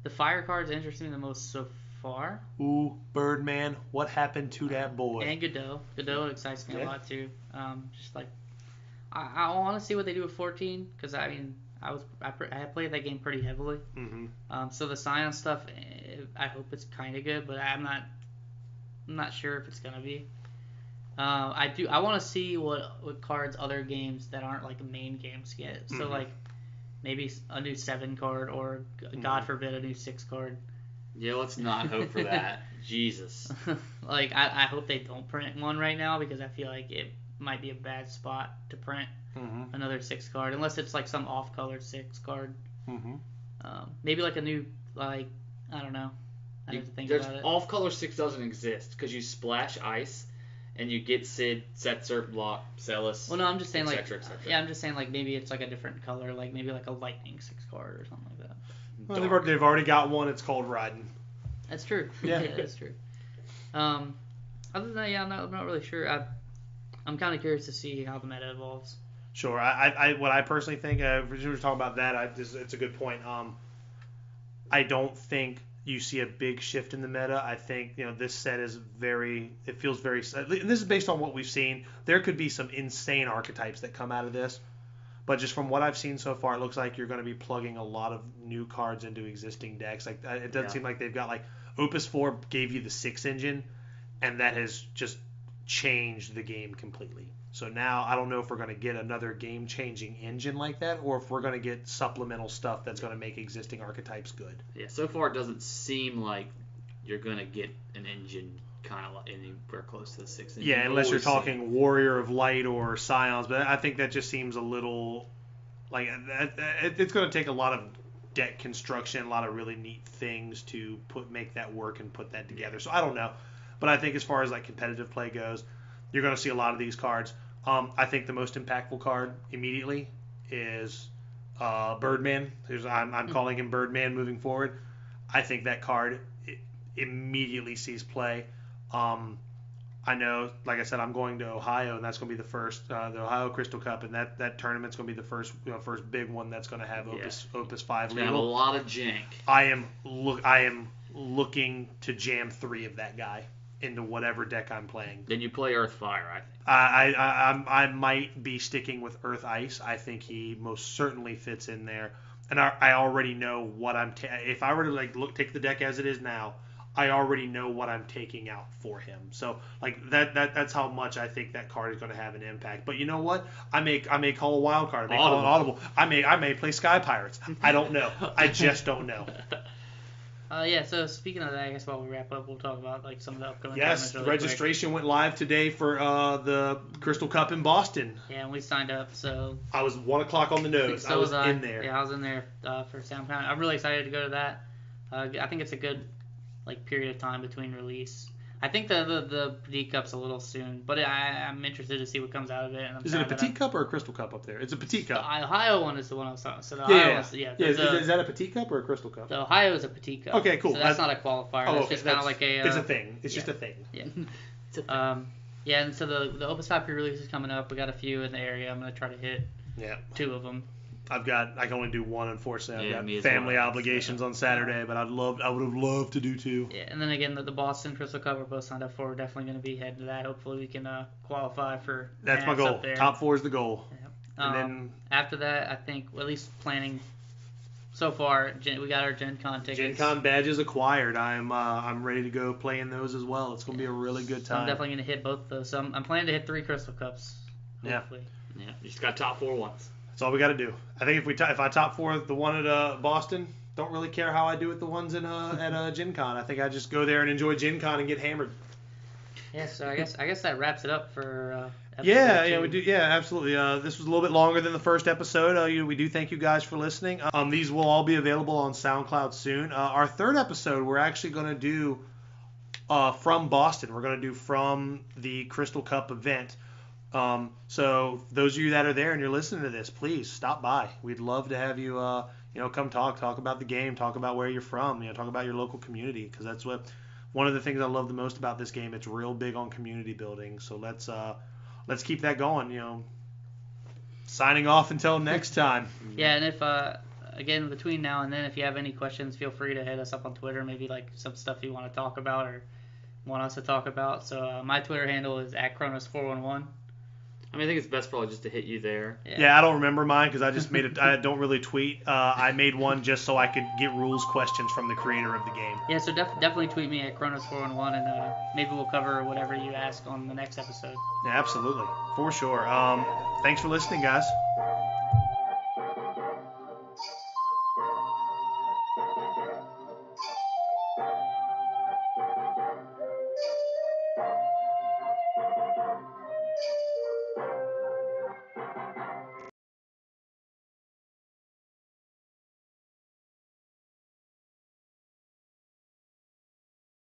The fire cards interest me the most so far. Ooh, Birdman, what happened to that boy? And Godot. Godot excites me a lot too. Just like I want to see what they do with 14 because I mean I played that game pretty heavily. Mm-hmm. So the Scion stuff, I hope it's kind of good, but I'm not sure if it's gonna be. I want to see what cards other games that aren't like main games get. So like maybe a new 7 card or God forbid a new 6 card. Yeah, let's not hope for that. Jesus. Like I hope they don't print one right now because I feel like it might be a bad spot to print another 6 card unless it's like some off-colored 6 card. Maybe like a new I don't know. I have to think about it. Off-color 6 doesn't exist because you splash ice. And you get Sid, Setzer, Block, Celis. Well, no, I'm just saying et cetera, et cetera. yeah, I'm just saying like maybe it's like a different color, like maybe like a lightning 6 card or something like that. Well, they've already got one. It's called Riding. That's true. Yeah, that's true. Other than that, yeah, I'm not really sure. I'm kind of curious to see how the meta evolves. Sure. What I personally think, we were talking about that. It's a good point. I don't think you see a big shift in the meta. I think this set is it feels very, and this is based on what we've seen. There could be some insane archetypes that come out of this, but just from what I've seen so far, it looks like you're going to be plugging a lot of new cards into existing decks. Like it doesn't seem like they've got like Opus 4 gave you the 6 engine, and that has just changed the game completely. So now I don't know if we're going to get another game-changing engine like that, or if we're going to get supplemental stuff that's going to make existing archetypes good. Yeah, so far it doesn't seem like you're going to get an engine kind of anywhere close to the 6 engine. Yeah, unless you're talking Warrior of Light or Scions, but I think that just seems a little like it's going to take a lot of deck construction, a lot of really neat things to make that work and put that together. So I don't know, but I think as far as like competitive play goes, you're going to see a lot of these cards. I think the most impactful card immediately is Birdman. I'm calling him Birdman moving forward. I think that card immediately sees play. I know, like I said, I'm going to Ohio, and that's going to be the first, the Ohio Crystal Cup, and that tournament's going to be the first big one that's going to have Opus 5 legal. Have a lot of jank. I am looking to jam 3 of that guy into whatever deck I'm playing. Then you play Earth Fire, I think. I might be sticking with Earth Ice. I think he most certainly fits in there, and I already know what I'm. If I were to take the deck as it is now, I already know what I'm taking out for him. So that's how much I think that card is going to have an impact. But you know what? I may call a wild card. I may call an audible. I may play Sky Pirates. I don't know. I just don't know. Yeah, so speaking of that, I guess while we wrap up, we'll talk about like some of the upcoming tournaments. Yes, registration went live today for the Crystal Cup in Boston. Yeah, and we signed up, so... I was 1 o'clock on the nose. So I was in there. Yeah, I was in there for SoundCloud. I'm really excited to go to that. I think it's a good period of time between release. I think the Petite Cup's a little soon, but I'm interested to see what comes out of it. And is it a Petite Cup or a Crystal Cup up there? It's a Petite Cup. The Ohio one is the one I was talking about. So is that a Petite Cup or a Crystal Cup? The Ohio is a Petite Cup. Okay, cool. So that's not a qualifier. That's just kind of like a... it's a thing. It's just a thing. Yeah. Yeah, and so the Opus 5 pre-release is coming up. We got a few in the area. I'm going to try to hit 2 of them. I can only do 1, unfortunately. I've got family obligations on Saturday, but I would have loved to do 2. Yeah, and then again, the Boston Crystal Cup we're both signed up for. We're definitely going to be heading to that. Hopefully we can qualify for... That's my goal. Top 4 is the goal. Yeah. And then after that, I think, at least planning so far, we got our Gen Con tickets. Gen Con badges acquired. I'm ready to go play in those as well. It's going to be a really good time. I'm definitely going to hit both of those. So I'm planning to hit 3 Crystal Cups, hopefully. Yeah, you just got top 4 ones. That's all we got to do. I think if I top 4 the one at Boston, don't really care how I do with the ones at Gen Con. I think I just go there and enjoy Gen Con and get hammered. Yeah, so I guess that wraps it up for episode 2. We do. Yeah, absolutely. This was a little bit longer than the first episode. We do thank you guys for listening. These will all be available on SoundCloud soon. Our third episode, we're actually going to do from Boston. We're going to do from the Crystal Cup event. So those of you that are there and you're listening to this, please stop by. We'd love to have you, come talk about the game, talk about where you're from, talk about your local community, because that's what one of the things I love the most about this game. It's real big on community building. So let's keep that going. Signing off until next time. Yeah, and if again between now and then, if you have any questions, feel free to hit us up on Twitter. Maybe like some stuff you want to talk about or want us to talk about. So my Twitter handle is @Kronos411. I mean, I think it's best probably just to hit you there. Yeah, I don't remember mine because I just made it. I don't really tweet. I made one just so I could get rules questions from the creator of the game. Yeah, so definitely tweet me @Kronos411, and maybe we'll cover whatever you ask on the next episode. Yeah, absolutely, for sure. Thanks for listening, guys.